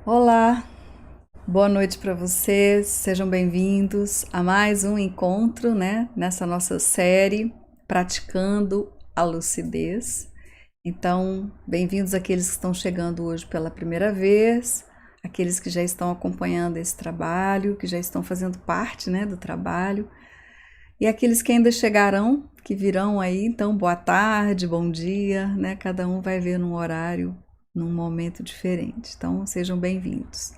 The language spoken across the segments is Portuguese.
Olá, boa noite para vocês, sejam bem-vindos a mais um encontro, nessa nossa série Praticando a Lucidez. Então, bem-vindos àqueles que estão chegando hoje pela primeira vez, aqueles que já estão acompanhando esse trabalho, que já estão fazendo parte, do trabalho, e aqueles que ainda chegarão, que virão aí. Então, boa tarde, bom dia, Cada um vai ver num horário, num momento diferente. Então, sejam bem-vindos.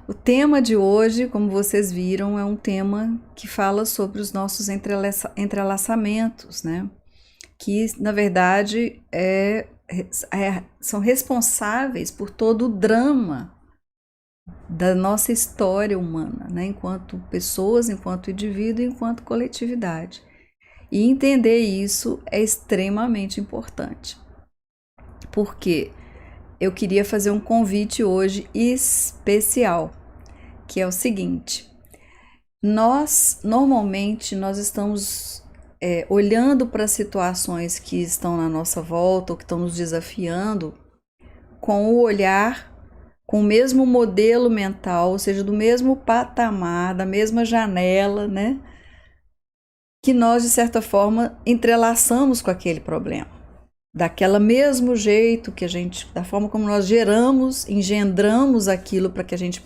O tema de hoje, como vocês viram, é um tema que fala sobre os nossos entrelaçamentos, Que, na verdade, são responsáveis por todo o drama da nossa história humana, enquanto pessoas, enquanto indivíduo, enquanto coletividade. E entender isso é extremamente importante. Porque eu queria fazer um convite hoje especial, que é o seguinte: normalmente nós estamos olhando para situações que estão na nossa volta ou que estão nos desafiando com o olhar, com o mesmo modelo mental, ou seja, do mesmo patamar, da mesma janela, que nós, de certa forma, entrelaçamos com aquele problema. Daquela mesmo jeito que da forma como nós engendramos aquilo para que a gente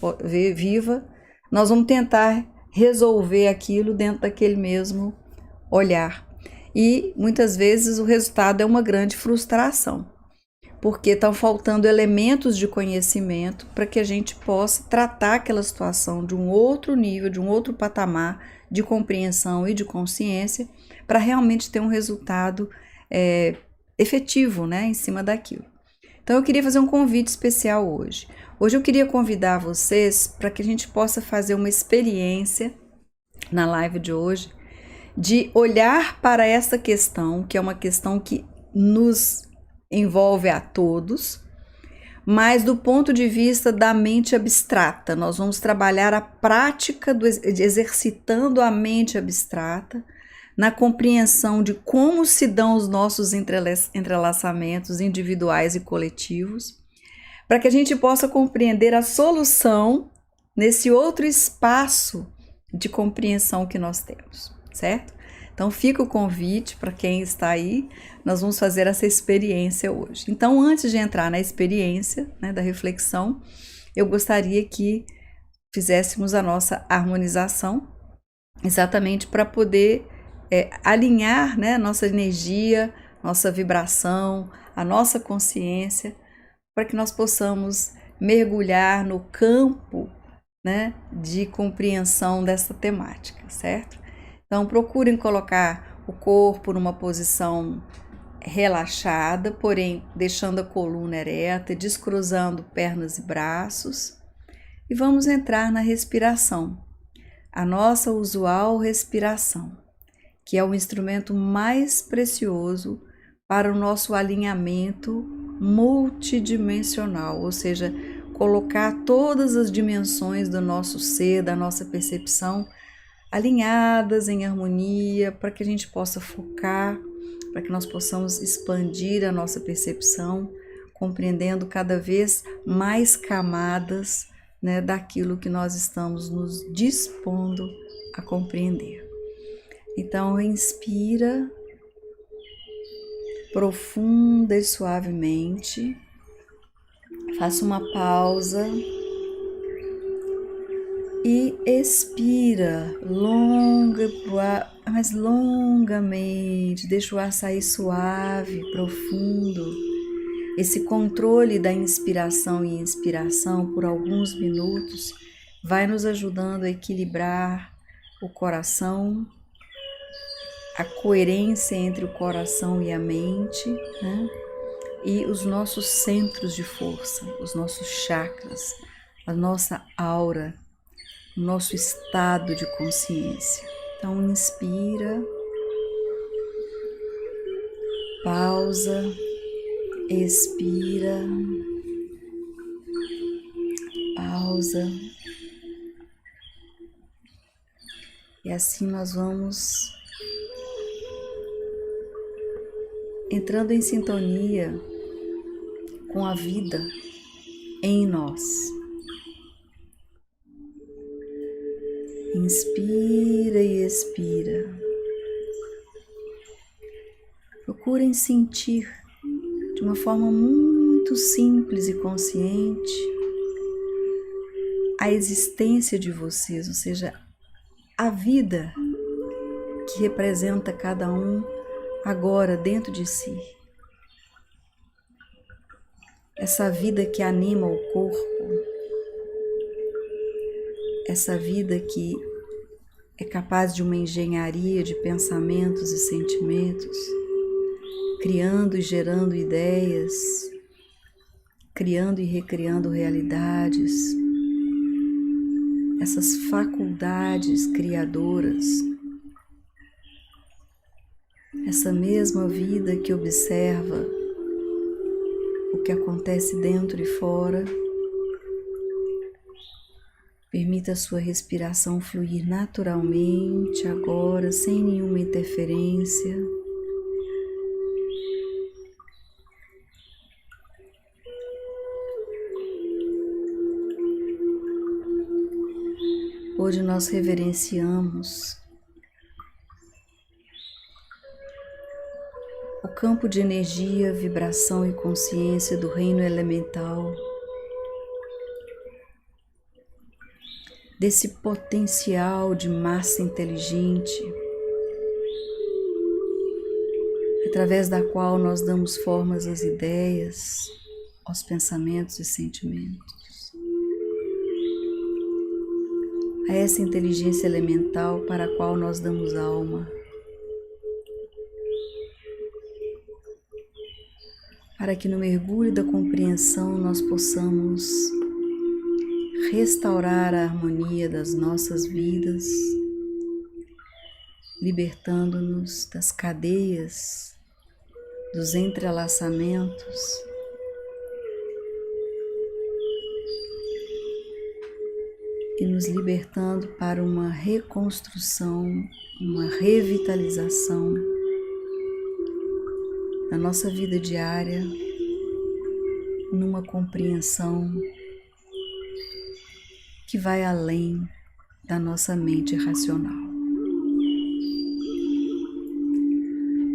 viva, nós vamos tentar resolver aquilo dentro daquele mesmo olhar. E muitas vezes o resultado é uma grande frustração, porque estão faltando elementos de conhecimento para que a gente possa tratar aquela situação de um outro nível, de um outro patamar de compreensão e de consciência, para realmente ter um resultado efetivo, em cima daquilo. Então eu queria fazer um convite especial hoje. Hoje eu queria convidar vocês para que a gente possa fazer uma experiência na live de hoje, de olhar para essa questão, que é uma questão que nos envolve a todos, mas do ponto de vista da mente abstrata. Nós vamos trabalhar a prática de exercitando a mente abstrata, na compreensão de como se dão os nossos entrelaçamentos individuais e coletivos, para que a gente possa compreender a solução nesse outro espaço de compreensão que nós temos, certo? Então fica o convite para quem está aí, nós vamos fazer essa experiência hoje. Então, antes de entrar na experiência, da reflexão, eu gostaria que fizéssemos a nossa harmonização, exatamente para poder alinhar, nossa energia, nossa vibração, a nossa consciência, para que nós possamos mergulhar no campo, de compreensão dessa temática, certo? Então, procurem colocar o corpo numa posição relaxada, porém deixando a coluna ereta, descruzando pernas e braços, e vamos entrar na respiração, a nossa usual respiração, que é o instrumento mais precioso para o nosso alinhamento multidimensional, ou seja, colocar todas as dimensões do nosso ser, da nossa percepção, alinhadas em harmonia, para que a gente possa focar, para que nós possamos expandir a nossa percepção, compreendendo cada vez mais camadas, daquilo que nós estamos nos dispondo a compreender. Então, inspira profunda e suavemente, faça uma pausa e expira mas longamente, deixa o ar sair suave, profundo. Esse controle da inspiração e expiração por alguns minutos vai nos ajudando a equilibrar o coração, a coerência entre o coração e a mente, e os nossos centros de força, os nossos chakras, a nossa aura, o nosso estado de consciência. Então, inspira, pausa, expira, pausa. E assim nós vamos entrando em sintonia com a vida em nós. Inspira e expira. Procurem sentir de uma forma muito simples e consciente a existência de vocês, ou seja, a vida que representa cada um agora dentro de si. Essa vida que anima o corpo, essa vida que é capaz de uma engenharia de pensamentos e sentimentos, criando e gerando ideias, criando e recriando realidades, essas faculdades criadoras, essa mesma vida que observa o que acontece dentro e fora. Permita a sua respiração fluir naturalmente agora, sem nenhuma interferência. Hoje nós reverenciamos o campo de energia, vibração e consciência do reino elemental, desse potencial de massa inteligente, através da qual nós damos formas às ideias, aos pensamentos e sentimentos. A essa inteligência elemental para a qual nós damos alma, para que no mergulho da compreensão nós possamos restaurar a harmonia das nossas vidas, libertando-nos das cadeias, dos entrelaçamentos, e nos libertando para uma reconstrução, uma revitalização da nossa vida diária, numa compreensão que vai além da nossa mente racional.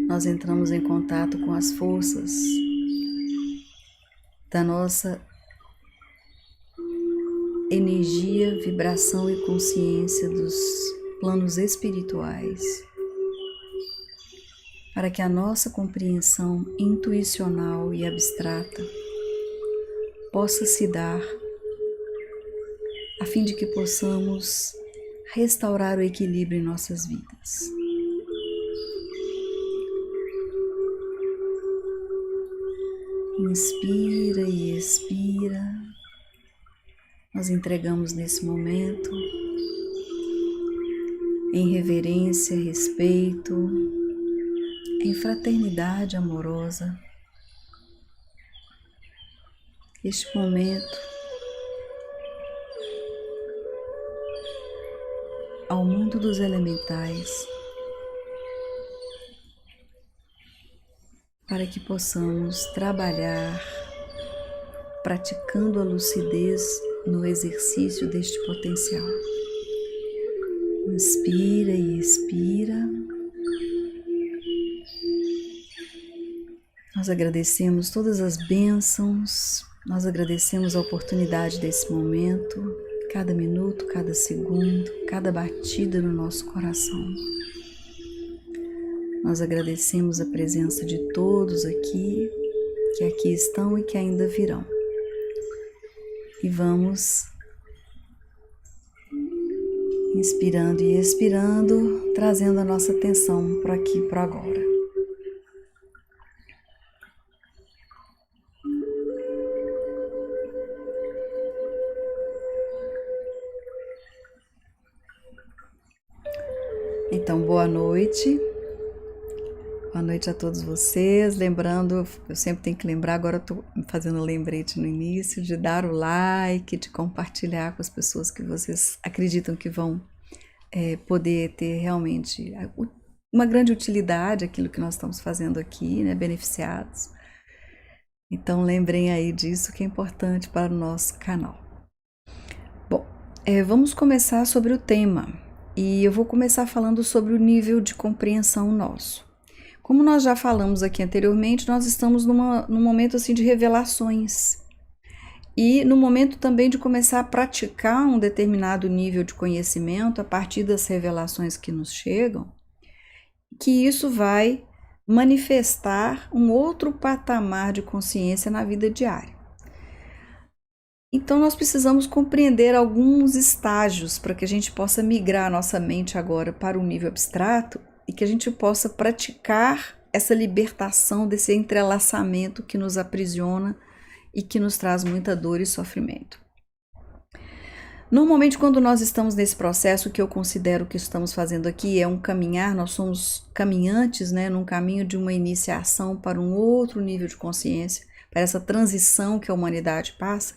Nós entramos em contato com as forças da nossa energia, vibração e consciência dos planos espirituais, para que a nossa compreensão intuicional e abstrata possa se dar, a fim de que possamos restaurar o equilíbrio em nossas vidas. Inspira e expira. Nós entregamos nesse momento, em reverência, respeito, em fraternidade amorosa, este momento ao mundo dos elementais, para que possamos trabalhar praticando a lucidez no exercício deste potencial. Inspira e expira. Nós agradecemos todas as bênçãos, nós agradecemos a oportunidade desse momento, cada minuto, cada segundo, cada batida no nosso coração. Nós agradecemos a presença de todos aqui, que aqui estão e que ainda virão. E vamos inspirando e expirando, trazendo a nossa atenção para aqui, para agora. Então, boa noite. Boa noite a todos vocês. Lembrando, eu sempre tenho que lembrar, agora eu estou fazendo um lembrete no início, de dar o like, de compartilhar com as pessoas que vocês acreditam que vão poder ter realmente uma grande utilidade aquilo que nós estamos fazendo aqui, né, beneficiados. Então lembrem aí disso, que é importante para o nosso canal. Bom, vamos começar sobre o tema. E eu vou começar falando sobre o nível de compreensão nosso. Como nós já falamos aqui anteriormente, nós estamos num momento assim de revelações. E no momento também de começar a praticar um determinado nível de conhecimento a partir das revelações que nos chegam, que isso vai manifestar um outro patamar de consciência na vida diária. Então nós precisamos compreender alguns estágios para que a gente possa migrar a nossa mente agora para um nível abstrato e que a gente possa praticar essa libertação desse entrelaçamento que nos aprisiona e que nos traz muita dor e sofrimento. Normalmente, quando nós estamos nesse processo, que eu considero que estamos fazendo aqui é um caminhar, nós somos caminhantes, num caminho de uma iniciação para um outro nível de consciência, para essa transição que a humanidade passa.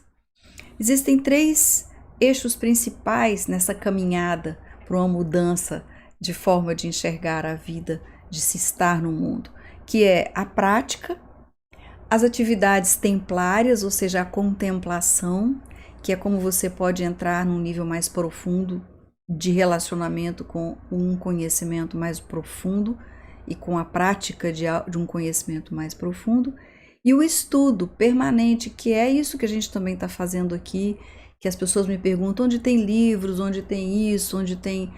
Existem 3 eixos principais nessa caminhada para uma mudança de forma de enxergar a vida, de se estar no mundo, que é a prática, as atividades templárias, ou seja, a contemplação, que é como você pode entrar num nível mais profundo de relacionamento com um conhecimento mais profundo e com a prática de um conhecimento mais profundo, e o estudo permanente, que é isso que a gente também está fazendo aqui, que as pessoas me perguntam onde tem livros, onde tem isso, onde tem...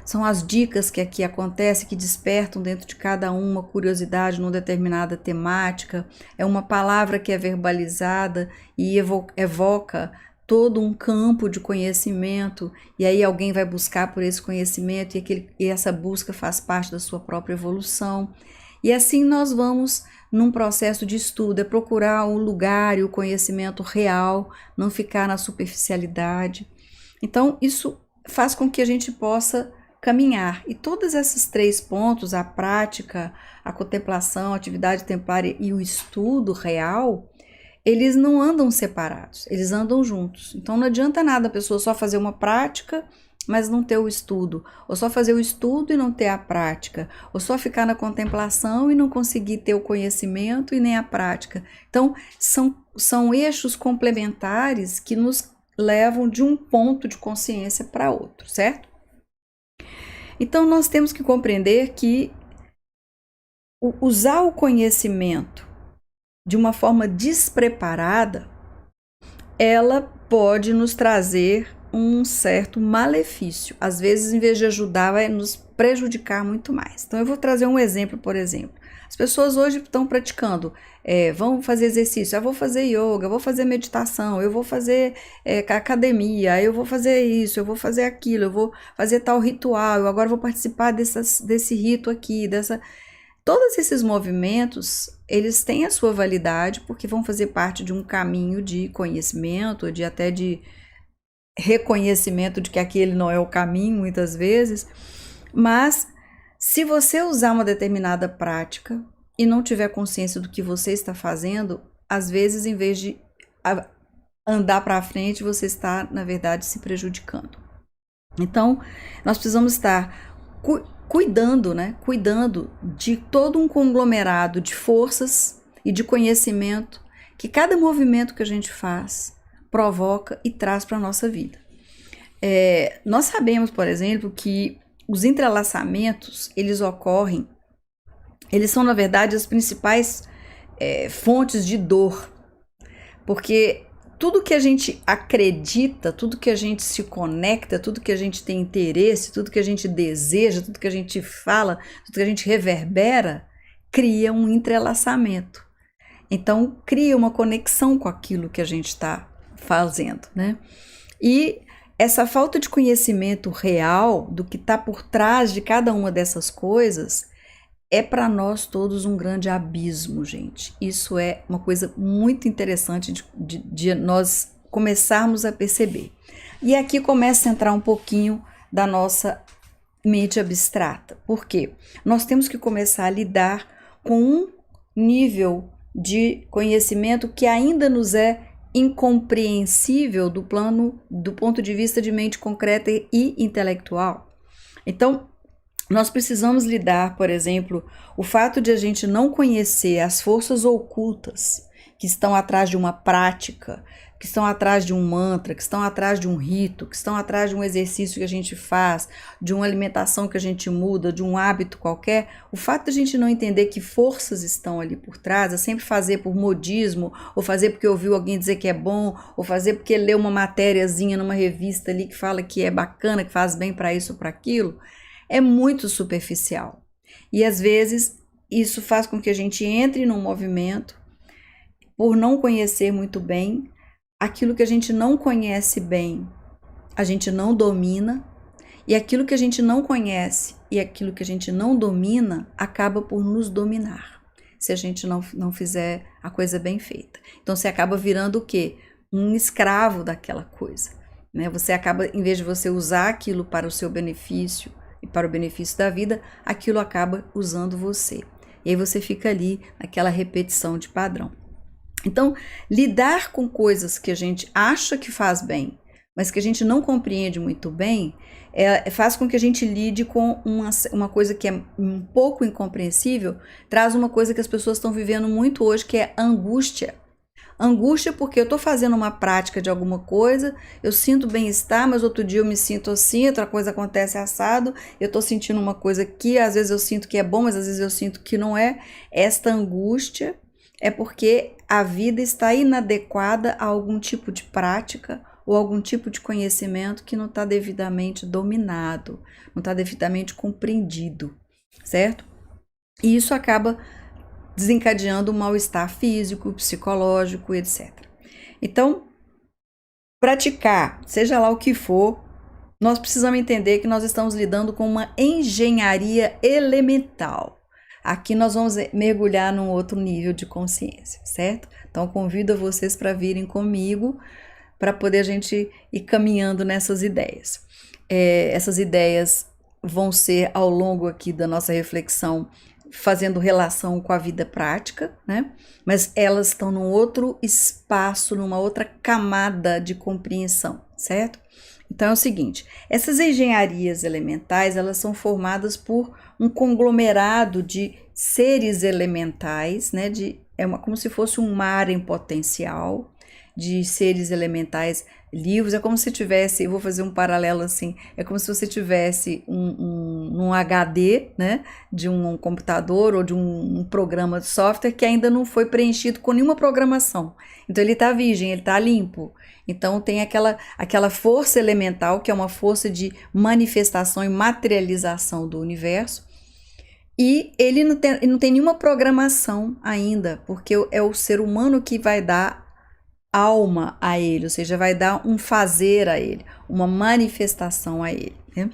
São as dicas que aqui acontecem, que despertam dentro de cada uma curiosidade numa determinada temática. É uma palavra que é verbalizada e evoca todo um campo de conhecimento, e aí alguém vai buscar por esse conhecimento e essa busca faz parte da sua própria evolução. E assim nós vamos num processo de estudo, é procurar o lugar e o conhecimento real, não ficar na superficialidade. Então isso faz com que a gente possa caminhar. E todos esses 3 pontos, a prática, a contemplação, a atividade templária e o estudo real, eles não andam separados, eles andam juntos. Então não adianta nada a pessoa só fazer uma prática, mas não ter o estudo, ou só fazer o estudo e não ter a prática, ou só ficar na contemplação e não conseguir ter o conhecimento e nem a prática. Então são eixos complementares que nos levam de um ponto de consciência para outro, certo? Então nós temos que compreender que usar o conhecimento de uma forma despreparada, ela pode nos trazer um certo malefício. Às vezes, em vez de ajudar, vai nos prejudicar muito mais. Então eu vou trazer um exemplo, por exemplo. As pessoas hoje estão praticando, vão fazer exercício, eu vou fazer yoga, eu vou fazer meditação, eu vou fazer academia, eu vou fazer isso, eu vou fazer aquilo, eu vou fazer tal ritual, eu agora vou participar desse rito aqui, Todos esses movimentos, eles têm a sua validade porque vão fazer parte de um caminho de conhecimento, até de reconhecimento de que aquele não é o caminho, muitas vezes. Mas se você usar uma determinada prática e não tiver consciência do que você está fazendo, às vezes, em vez de andar para frente, você está, na verdade, se prejudicando. Então, nós precisamos estar cuidando de todo um conglomerado de forças e de conhecimento que cada movimento que a gente faz provoca e traz para a nossa vida. Nós sabemos, por exemplo, que os entrelaçamentos, eles são, na verdade, as principais fontes de dor, porque tudo que a gente acredita, tudo que a gente se conecta, tudo que a gente tem interesse, tudo que a gente deseja, tudo que a gente fala, tudo que a gente reverbera, cria um entrelaçamento. Então, cria uma conexão com aquilo que a gente está fazendo, E essa falta de conhecimento real do que está por trás de cada uma dessas coisas é para nós todos um grande abismo, gente. Isso é uma coisa muito interessante de nós começarmos a perceber. E aqui começa a entrar um pouquinho da nossa mente abstrata. Por quê? Nós temos que começar a lidar com um nível de conhecimento que ainda nos é incompreensível do ponto de vista de mente concreta e intelectual. Então, nós precisamos lidar, por exemplo, o fato de a gente não conhecer as forças ocultas que estão atrás de uma prática, que estão atrás de um mantra, que estão atrás de um rito, que estão atrás de um exercício que a gente faz, de uma alimentação que a gente muda, de um hábito qualquer, o fato de a gente não entender que forças estão ali por trás, é sempre fazer por modismo, ou fazer porque ouviu alguém dizer que é bom, ou fazer porque leu uma matériazinha numa revista ali que fala que é bacana, que faz bem para isso ou para aquilo, é muito superficial. E às vezes isso faz com que a gente entre num movimento por não conhecer muito bem. Aquilo que a gente não conhece bem, a gente não domina, e aquilo que a gente não conhece e aquilo que a gente não domina acaba por nos dominar, se a gente não fizer a coisa bem feita. Então você acaba virando o quê? Um escravo daquela coisa, né? Você acaba, em vez de você usar aquilo para o seu benefício e para o benefício da vida, aquilo acaba usando você. E aí você fica ali naquela repetição de padrão. Então, lidar com coisas que a gente acha que faz bem, mas que a gente não compreende muito bem, faz com que a gente lide com uma coisa que é um pouco incompreensível, traz uma coisa que as pessoas estão vivendo muito hoje, que é angústia. Angústia porque eu estou fazendo uma prática de alguma coisa, eu sinto bem-estar, mas outro dia eu me sinto assim, outra coisa acontece assado, eu estou sentindo uma coisa que às vezes eu sinto que é bom, mas às vezes eu sinto que não é. Esta angústia é porque a vida está inadequada a algum tipo de prática ou algum tipo de conhecimento que não está devidamente dominado, não está devidamente compreendido, certo? E isso acaba desencadeando um mal-estar físico, psicológico, etc. Então, praticar, seja lá o que for, nós precisamos entender que nós estamos lidando com uma engenharia elemental. Aqui nós vamos mergulhar num outro nível de consciência, certo? Então convido vocês para virem comigo para poder a gente ir caminhando nessas ideias. Essas ideias vão ser ao longo aqui da nossa reflexão fazendo relação com a vida prática, né? Mas elas estão num outro espaço, numa outra camada de compreensão, certo? Então é o seguinte, essas engenharias elementais, elas são formadas por um conglomerado de seres elementais, né? Como se fosse um mar em potencial, de seres elementais livres. É como se tivesse, eu vou fazer um paralelo assim, é como se você tivesse um HD, né, de um computador ou de um programa de software que ainda não foi preenchido com nenhuma programação. Então ele está virgem, ele está limpo. Então tem aquela força elemental, que é uma força de manifestação e materialização do universo, e ele não tem nenhuma programação ainda, porque é o ser humano que vai dar alma a ele, ou seja, vai dar um fazer a ele, uma manifestação a ele, né?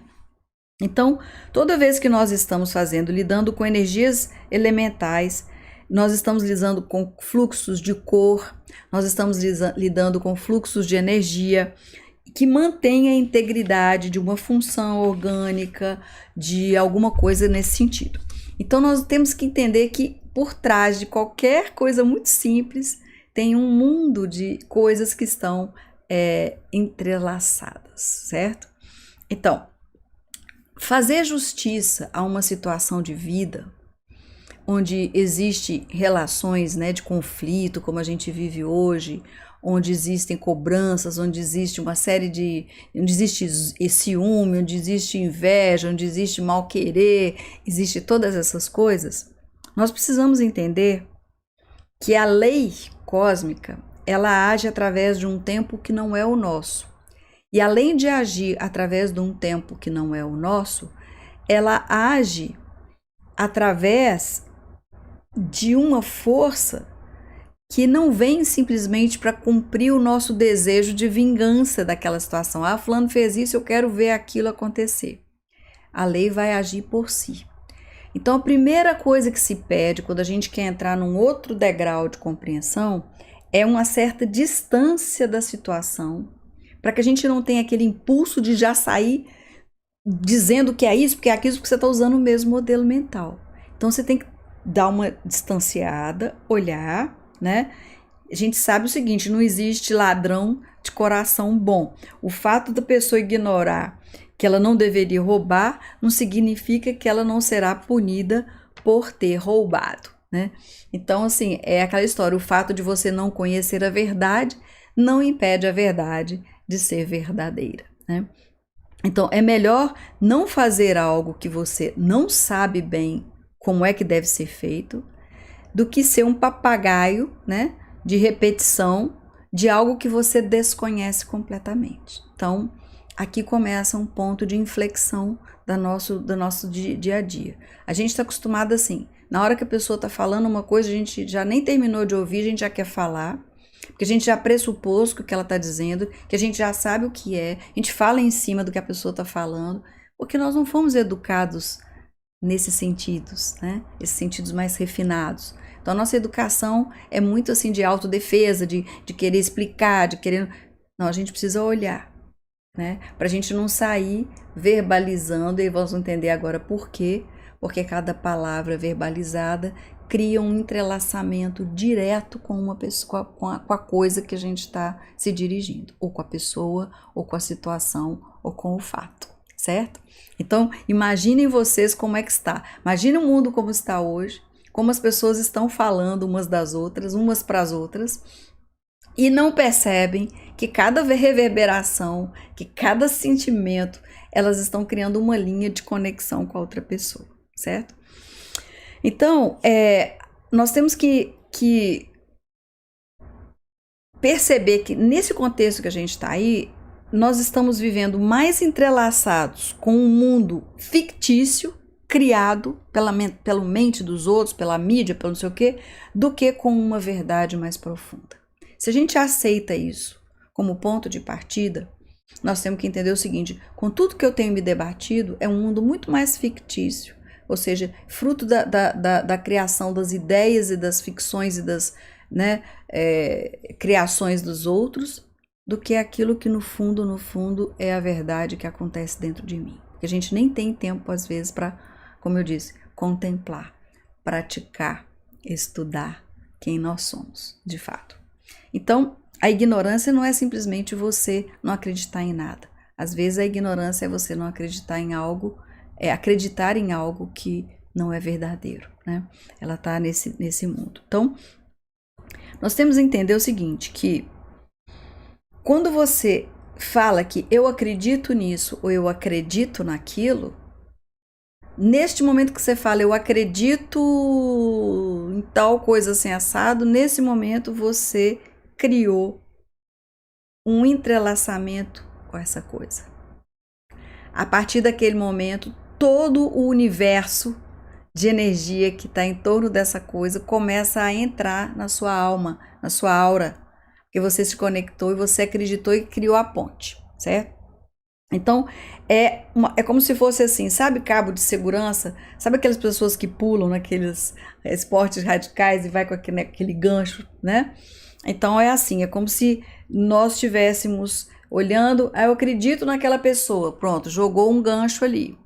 Então, toda vez que nós estamos lidando com energias elementais, nós estamos lidando com fluxos de cor, nós estamos lidando com fluxos de energia que mantém a integridade de uma função orgânica, de alguma coisa nesse sentido. Então, nós temos que entender que por trás de qualquer coisa muito simples, tem um mundo de coisas que estão entrelaçadas, certo? Então, fazer justiça a uma situação de vida onde existe relações, né, de conflito, como a gente vive hoje, onde existem cobranças, onde existe uma série onde existe ciúme, onde existe inveja, onde existe mal-querer, existe todas essas coisas, nós precisamos entender que a lei cósmica, ela age através de um tempo que não é o nosso. E além de agir através de um tempo que não é o nosso, ela age através de uma força que não vem simplesmente para cumprir o nosso desejo de vingança daquela situação. Ah, fulano fez isso, eu quero ver aquilo acontecer. A lei vai agir por si. Então, a primeira coisa que se pede quando a gente quer entrar num outro degrau de compreensão é uma certa distância da situação, para que a gente não tenha aquele impulso de já sair dizendo que é isso, porque é aquilo, porque você está usando o mesmo modelo mental. Então, você tem que dar uma distanciada, olhar, né? A gente sabe o seguinte, não existe ladrão de coração bom. O fato da pessoa ignorar que ela não deveria roubar, não significa que ela não será punida por ter roubado, né? Então, assim, é aquela história, o fato de você não conhecer a verdade não impede a verdade de ser verdadeira, né? Então, é melhor não fazer algo que você não sabe bem como é que deve ser feito, do que ser um papagaio, né, de repetição de algo que você desconhece completamente. Então, aqui começa um ponto de inflexão do nosso dia a dia. A gente está acostumado assim, na hora que a pessoa está falando uma coisa, a gente já nem terminou de ouvir, a gente já quer falar, porque a gente já pressupôs o que ela está dizendo, que a gente já sabe o que é, a gente fala em cima do que a pessoa está falando, porque nós não fomos educados nesses sentidos, né? Esses sentidos mais refinados. Então, a nossa educação é muito assim de autodefesa, de querer explicar, de querer... Não, a gente precisa olhar, né? Para a gente não sair verbalizando, e vamos entender agora por quê. Porque cada palavra verbalizada cria um entrelaçamento direto com uma pessoa, com a coisa que a gente está se dirigindo, ou com a pessoa, ou com a situação, ou com o fato, certo? Então, imaginem vocês como é que está. Imagine o mundo como está hoje, como as pessoas estão falando umas das outras, umas para as outras, e não percebem que cada reverberação, que cada sentimento, elas estão criando uma linha de conexão com a outra pessoa, certo? Então, nós temos que perceber que nesse contexto que a gente está aí, nós estamos vivendo mais entrelaçados com um mundo fictício, criado pela mente dos outros, pela mídia, pelo não sei o quê, do que com uma verdade mais profunda. Se a gente aceita isso como ponto de partida, nós temos que entender o seguinte: com tudo que eu tenho me debatido, é um mundo muito mais fictício, ou seja, fruto da criação das ideias e das ficções e das, né, criações dos outros, do que aquilo que no fundo é a verdade que acontece dentro de mim. Porque a gente nem tem tempo, às vezes, para, como eu disse, contemplar, praticar, estudar quem nós somos, de fato. Então, a ignorância não é simplesmente você não acreditar em nada. Às vezes a ignorância é você não acreditar em algo, acreditar em algo que não é verdadeiro, né? Ela está nesse mundo. Então, nós temos que entender o seguinte, que quando você fala que eu acredito nisso ou eu acredito naquilo, neste momento que você fala eu acredito em tal coisa assim assado, nesse momento você criou um entrelaçamento com essa coisa. A partir daquele momento, todo o universo de energia que está em torno dessa coisa começa a entrar na sua alma, na sua aura, porque você se conectou e você acreditou e criou a ponte, certo? Então, é como se fosse assim, sabe cabo de segurança? Sabe aquelas pessoas que pulam naqueles esportes radicais e vai com aquele gancho, né? Então, é assim, é como se nós estivéssemos olhando, eu acredito naquela pessoa, pronto, jogou um gancho ali.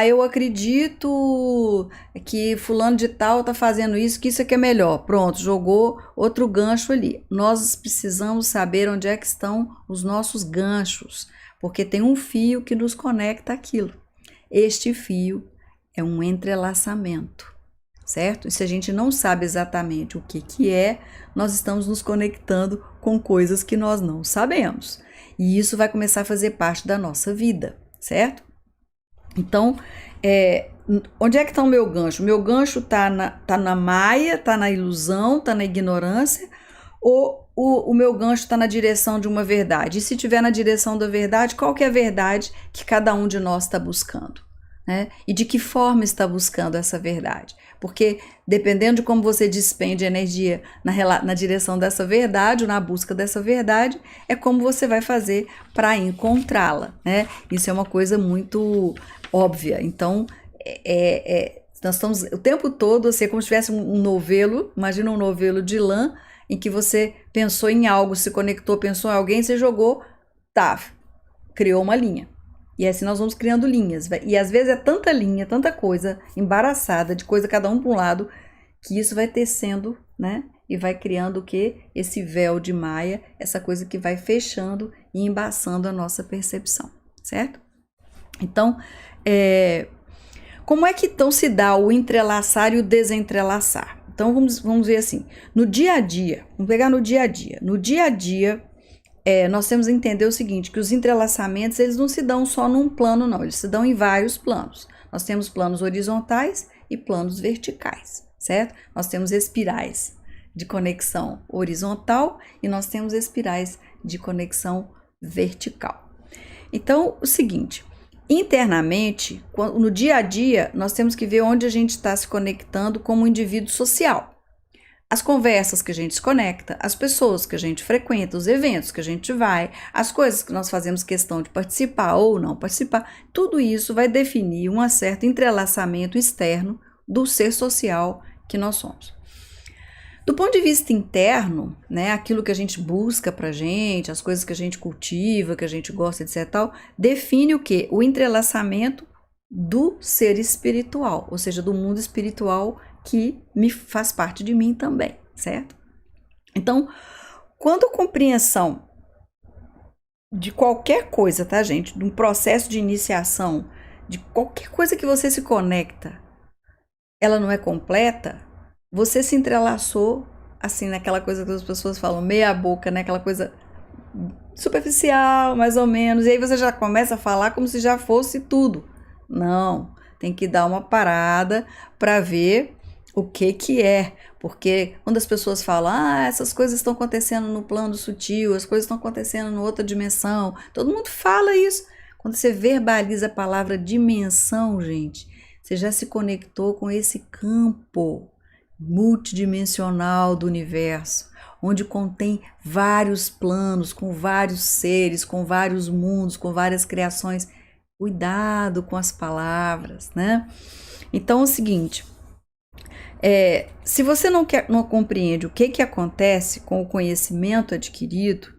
Eu acredito que fulano de tal tá fazendo isso, que isso aqui é melhor. Pronto, jogou outro gancho ali. Nós precisamos saber onde é que estão os nossos ganchos, porque tem um fio que nos conecta àquilo. Este fio é um entrelaçamento, certo? E se a gente não sabe exatamente o que é, nós estamos nos conectando com coisas que nós não sabemos. E isso vai começar a fazer parte da nossa vida, certo? Então, onde é que está o meu gancho? O meu gancho está na maia, está na ilusão, está na ignorância, ou o meu gancho está na direção de uma verdade? E se estiver na direção da verdade, qual que é a verdade que cada um de nós está buscando, né? E de que forma está buscando essa verdade? Porque dependendo de como você despende energia na direção dessa verdade ou na busca dessa verdade, é como você vai fazer para encontrá-la, né? Isso é uma coisa muito óbvia. Então, nós estamos o tempo todo, assim, como se tivesse um novelo, imagina um novelo de lã, em que você pensou em algo, se conectou, pensou em alguém, você jogou, criou uma linha. E assim nós vamos criando linhas. E às vezes é tanta linha, tanta coisa embaraçada, de coisa cada um para um lado, que isso vai tecendo, né? E vai criando o quê? Esse véu de Maia, essa coisa que vai fechando e embaçando a nossa percepção, certo? Então, como é que então se dá o entrelaçar e o desentrelaçar? Então vamos ver assim, no dia a dia, vamos pegar no dia a dia. No dia a dia, nós temos que entender o seguinte, que os entrelaçamentos, eles não se dão só num plano, não, eles se dão em vários planos. Nós temos planos horizontais e planos verticais, certo? Nós temos espirais de conexão horizontal e nós temos espirais de conexão vertical. Então, o seguinte, internamente, no dia a dia, nós temos que ver onde a gente está se conectando como indivíduo social. As conversas que a gente se conecta, as pessoas que a gente frequenta, os eventos que a gente vai, as coisas que nós fazemos questão de participar ou não participar, tudo isso vai definir um certo entrelaçamento externo do ser social que nós somos. Do ponto de vista interno, né, aquilo que a gente busca pra gente, as coisas que a gente cultiva, que a gente gosta, etc. tal, define o quê? O entrelaçamento do ser espiritual, ou seja, do mundo espiritual que me faz parte de mim também, certo? Então, quando a compreensão de qualquer coisa, tá, gente? De um processo de iniciação, de qualquer coisa que você se conecta, ela não é completa, você se entrelaçou, assim, naquela coisa que as pessoas falam, meia boca, né? Aquela coisa superficial, mais ou menos, e aí você já começa a falar como se já fosse tudo. Não, tem que dar uma parada para ver o que é, porque quando as pessoas falam, essas coisas estão acontecendo no plano sutil, as coisas estão acontecendo em outra dimensão, todo mundo fala isso. Quando você verbaliza a palavra dimensão, gente, você já se conectou com esse campo multidimensional do universo, onde contém vários planos, com vários seres, com vários mundos, com várias criações. Cuidado com as palavras, né? Então é o seguinte, se você não compreende o que acontece com o conhecimento adquirido,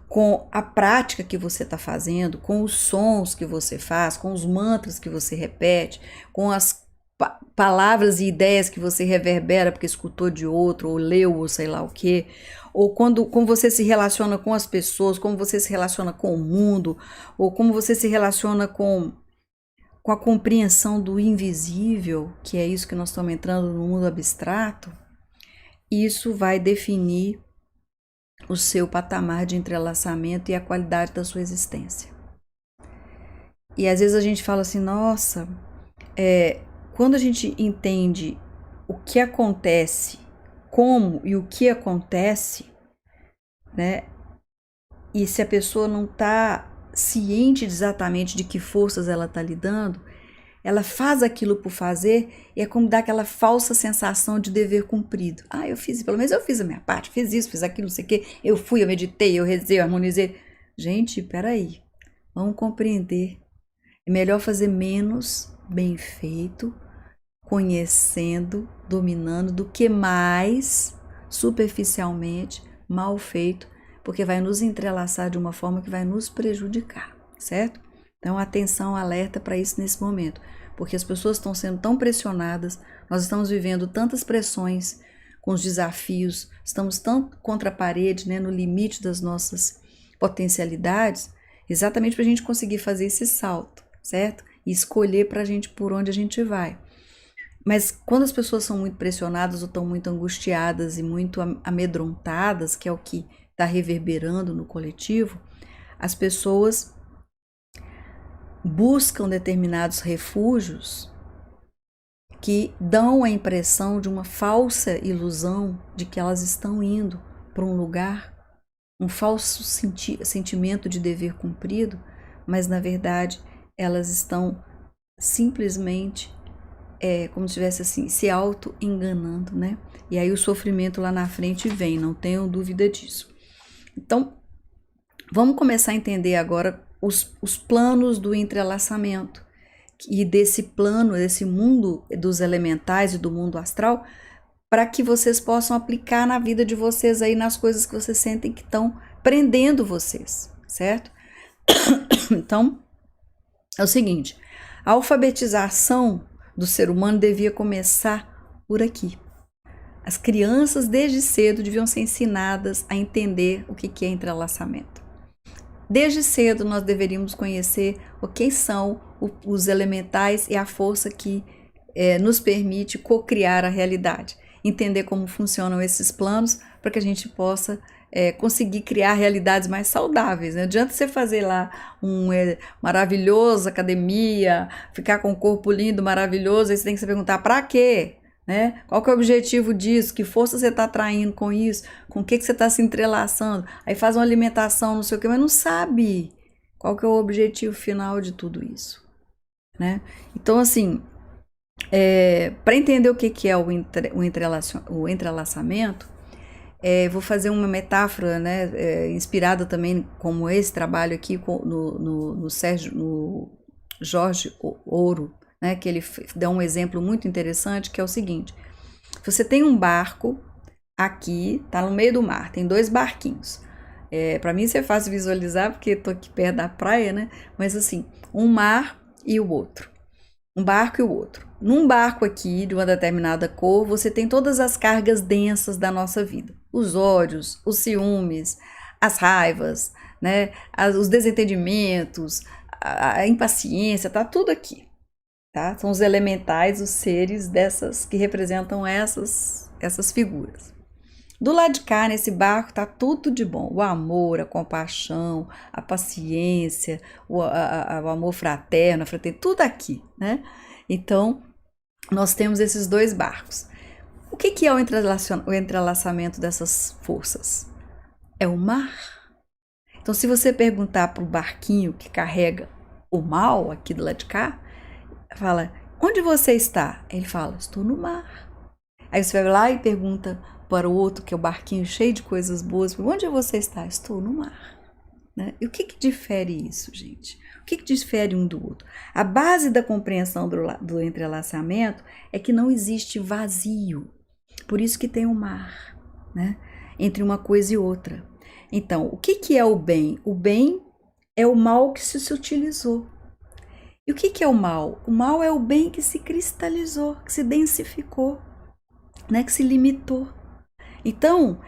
com a prática que você está fazendo, com os sons que você faz, com os mantras que você repete, com as palavras e ideias que você reverbera porque escutou de outro, ou leu, ou sei lá o quê, ou como você se relaciona com as pessoas, como você se relaciona com o mundo, ou como você se relaciona com a compreensão do invisível, que é isso que nós estamos entrando no mundo abstrato, isso vai definir o seu patamar de entrelaçamento e a qualidade da sua existência. E às vezes a gente fala assim, nossa, quando a gente entende o que acontece, como e o que acontece, né? E se a pessoa não está ciente exatamente de que forças ela está lidando, ela faz aquilo por fazer e é como dar aquela falsa sensação de dever cumprido. Eu fiz, pelo menos eu fiz a minha parte, fiz isso, fiz aquilo, não sei o quê, eu fui, eu meditei, eu rezei, eu harmonizei. Gente, peraí, vamos compreender. É melhor fazer menos bem feito, conhecendo, dominando, do que mais superficialmente, mal feito, porque vai nos entrelaçar de uma forma que vai nos prejudicar, certo? Então, atenção, alerta para isso nesse momento, porque as pessoas estão sendo tão pressionadas, nós estamos vivendo tantas pressões com os desafios, estamos tão contra a parede, né, no limite das nossas potencialidades, exatamente para a gente conseguir fazer esse salto, certo? E escolher para a gente por onde a gente vai. Mas quando as pessoas são muito pressionadas ou estão muito angustiadas e muito amedrontadas, que é o que está reverberando no coletivo, as pessoas buscam determinados refúgios que dão a impressão de uma falsa ilusão de que elas estão indo para um lugar, um falso sentimento de dever cumprido, mas na verdade elas estão simplesmente como se estivesse assim, se auto-enganando, né? E aí o sofrimento lá na frente vem, não tenham dúvida disso. Então, vamos começar a entender agora os planos do entrelaçamento e desse plano, desse mundo dos elementais e do mundo astral, para que vocês possam aplicar na vida de vocês aí, nas coisas que vocês sentem que estão prendendo vocês, certo? Então, é o seguinte, a alfabetização do ser humano devia começar por aqui. As crianças, desde cedo, deviam ser ensinadas a entender o que é entrelaçamento. Desde cedo, nós deveríamos conhecer o que são os elementais e a força que nos permite co-criar a realidade. Entender como funcionam esses planos para que a gente possa conseguir criar realidades mais saudáveis. Não adianta você fazer lá maravilhoso academia, ficar com um corpo lindo, maravilhoso, aí você tem que se perguntar para quê? Né? Qual que é o objetivo disso? Que força você está atraindo com isso? Com o que você está se entrelaçando? Aí faz uma alimentação, não sei o que, mas não sabe qual que é o objetivo final de tudo isso. Né? Então, assim, para entender o que é o entrelaçamento, vou fazer uma metáfora, né, inspirada também como esse trabalho aqui no Jorge Ouro, né, que ele dá um exemplo muito interessante, que é o seguinte: você tem um barco aqui, tá no meio do mar, tem 2 barquinhos. Para mim isso é fácil visualizar porque tô aqui perto da praia, né? Mas assim, um mar e o outro. Um barco e o outro. Num barco aqui, de uma determinada cor, você tem todas as cargas densas da nossa vida. Os ódios, os ciúmes, as raivas, né? Os desentendimentos, a impaciência, tá tudo aqui. Tá? São os elementais, os seres que representam essas figuras. Do lado de cá, nesse barco, tá tudo de bom. O amor, a compaixão, a paciência, o amor fraterno, a fraternidade, tudo aqui, né? Então, nós temos esses 2 barcos. O que é o entrelaçamento dessas forças? É o mar. Então, se você perguntar para o barquinho que carrega o mal aqui do lado de cá, fala, onde você está? Ele fala, estou no mar. Aí você vai lá e pergunta para o outro, que é o barquinho cheio de coisas boas, onde você está? Estou no mar. Né? E o que difere isso, gente? O que difere um do outro? A base da compreensão do entrelaçamento é que não existe vazio. Por isso que tem o mar, né? Entre uma coisa e outra. Então, o que é o bem? O bem é o mal que se utilizou. E o que é o mal? O mal é o bem que se cristalizou, que se densificou, né? Que se limitou. Então,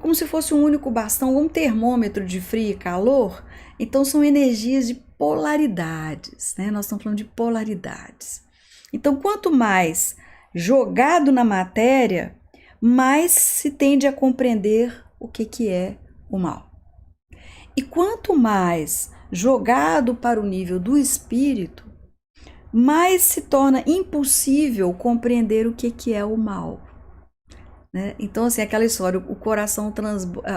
como se fosse um único bastão, um termômetro de frio e calor. Então, são energias de polaridades, né? Nós estamos falando de polaridades. Então, quanto mais jogado na matéria, mais se tende a compreender o que é o mal. E quanto mais jogado para o nível do espírito, mais se torna impossível compreender o que é o mal. Né? Então, assim, aquela história, o coração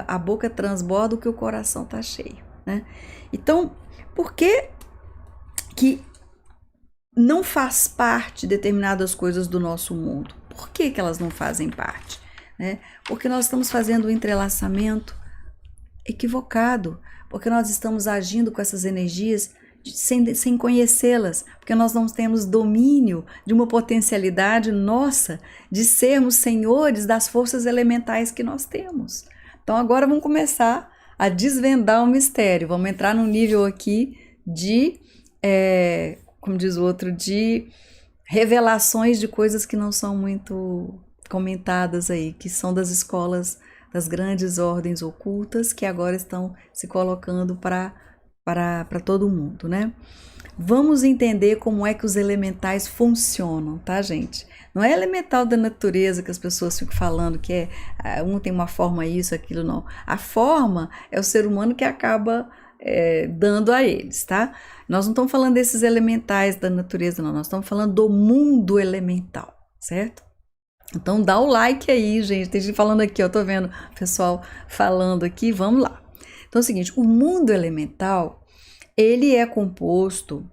a boca transborda o que o coração está cheio. Né? Então, por que não faz parte determinadas coisas do nosso mundo? Por que elas não fazem parte? Né? Porque nós estamos fazendo um entrelaçamento equivocado, porque nós estamos agindo com essas energias sem conhecê-las, porque nós não temos domínio de uma potencialidade nossa de sermos senhores das forças elementais que nós temos. Então agora vamos começar a desvendar o mistério, vamos entrar num nível aqui de, como diz o outro, de revelações de coisas que não são muito comentadas aí, que são das escolas, das grandes ordens ocultas que agora estão se colocando para todo mundo, né? Vamos entender como é que os elementais funcionam, tá, gente? Não é elemental da natureza que as pessoas ficam falando que um tem uma forma isso, aquilo, não. A forma é o ser humano que acaba dando a eles, tá? Nós não estamos falando desses elementais da natureza, não. Nós estamos falando do mundo elemental, certo? Então dá o like aí, gente. Tem gente falando aqui, eu tô vendo o pessoal falando aqui, vamos lá. Então é o seguinte, o mundo elemental, ele é composto,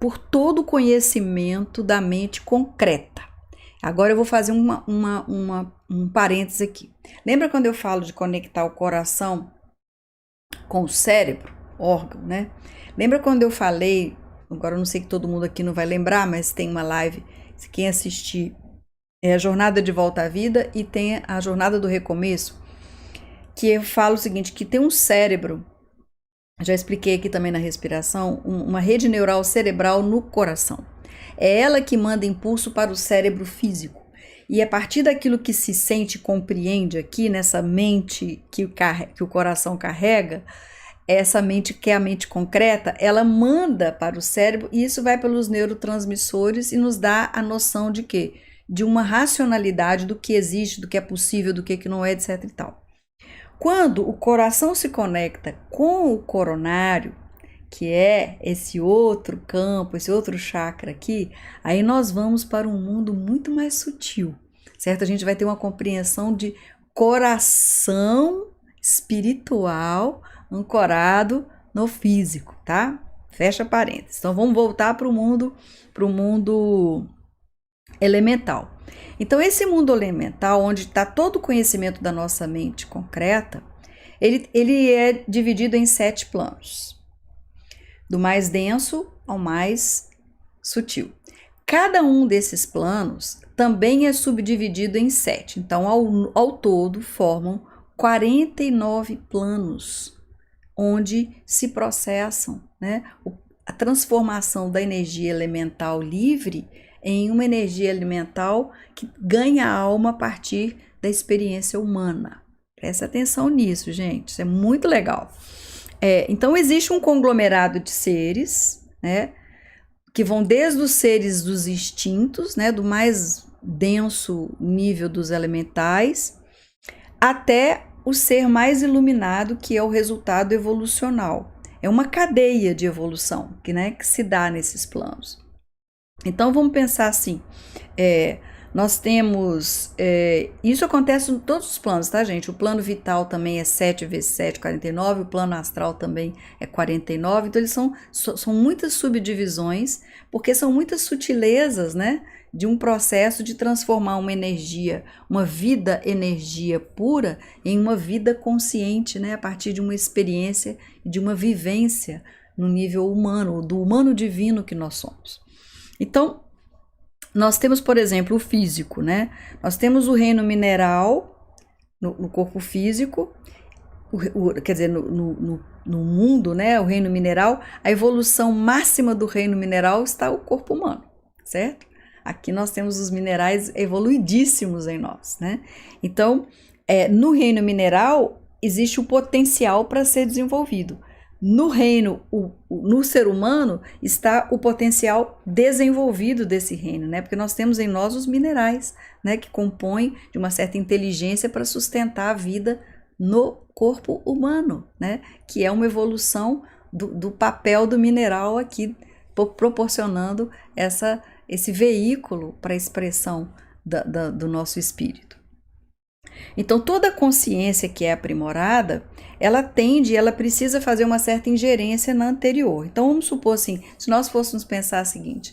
por todo o conhecimento da mente concreta. Agora eu vou fazer um parênteses aqui. Lembra quando eu falo de conectar o coração com o cérebro, órgão, né? Lembra quando eu falei, agora eu não sei que todo mundo aqui não vai lembrar, mas tem uma live, quem assistir, a Jornada de Volta à Vida e tem a Jornada do Recomeço, que eu falo o seguinte, que tem um cérebro, já expliquei aqui também na respiração, uma rede neural cerebral no coração. É ela que manda impulso para o cérebro físico. E a partir daquilo que se sente e compreende aqui, nessa mente que o coração carrega, essa mente que é a mente concreta, ela manda para o cérebro e isso vai pelos neurotransmissores e nos dá a noção de quê? De uma racionalidade do que existe, do que é possível, do que não é, etc e tal. Quando o coração se conecta com o coronário, que é esse outro campo, esse outro chakra aqui, aí nós vamos para um mundo muito mais sutil, certo? A gente vai ter uma compreensão de coração espiritual ancorado no físico, tá? Fecha parênteses. Então vamos voltar para o mundo elemental. Então esse mundo elemental, onde está todo o conhecimento da nossa mente concreta, ele é dividido em 7 planos, do mais denso ao mais sutil. Cada um desses planos também é subdividido em 7, então ao todo formam 49 planos, onde se processam, né, a transformação da energia elemental livre em uma energia elemental que ganha alma a partir da experiência humana. Presta atenção nisso, gente, isso é muito legal. Então existe um conglomerado de seres, né, que vão desde os seres dos instintos, né, do mais denso nível dos elementais, até o ser mais iluminado, que é o resultado evolucional. É uma cadeia de evolução que se dá nesses planos. Então vamos pensar assim, nós temos, isso acontece em todos os planos, tá, gente? O plano vital também é 7 vezes 7, 49, o plano astral também é 49, então eles são muitas subdivisões, porque são muitas sutilezas, né, de um processo de transformar uma energia, uma vida-energia pura, em uma vida consciente, né, a partir de uma experiência, de uma vivência no nível humano, do humano divino que nós somos. Então, nós temos, por exemplo, o físico, né? Nós temos o reino mineral no corpo físico, quer dizer, no mundo, né? O reino mineral, a evolução máxima do reino mineral está o corpo humano, certo? Aqui nós temos os minerais evoluidíssimos em nós, né? Então, no reino mineral, existe o potencial para ser desenvolvido. No reino, no ser humano, está o potencial desenvolvido desse reino, né? Porque nós temos em nós os minerais, né? Que compõem de uma certa inteligência para sustentar a vida no corpo humano, né? Que é uma evolução do papel do mineral aqui, proporcionando esse veículo para a expressão do nosso espírito. Então, toda consciência que é aprimorada, ela precisa fazer uma certa ingerência na anterior. Então, vamos supor assim, se nós fôssemos pensar o seguinte,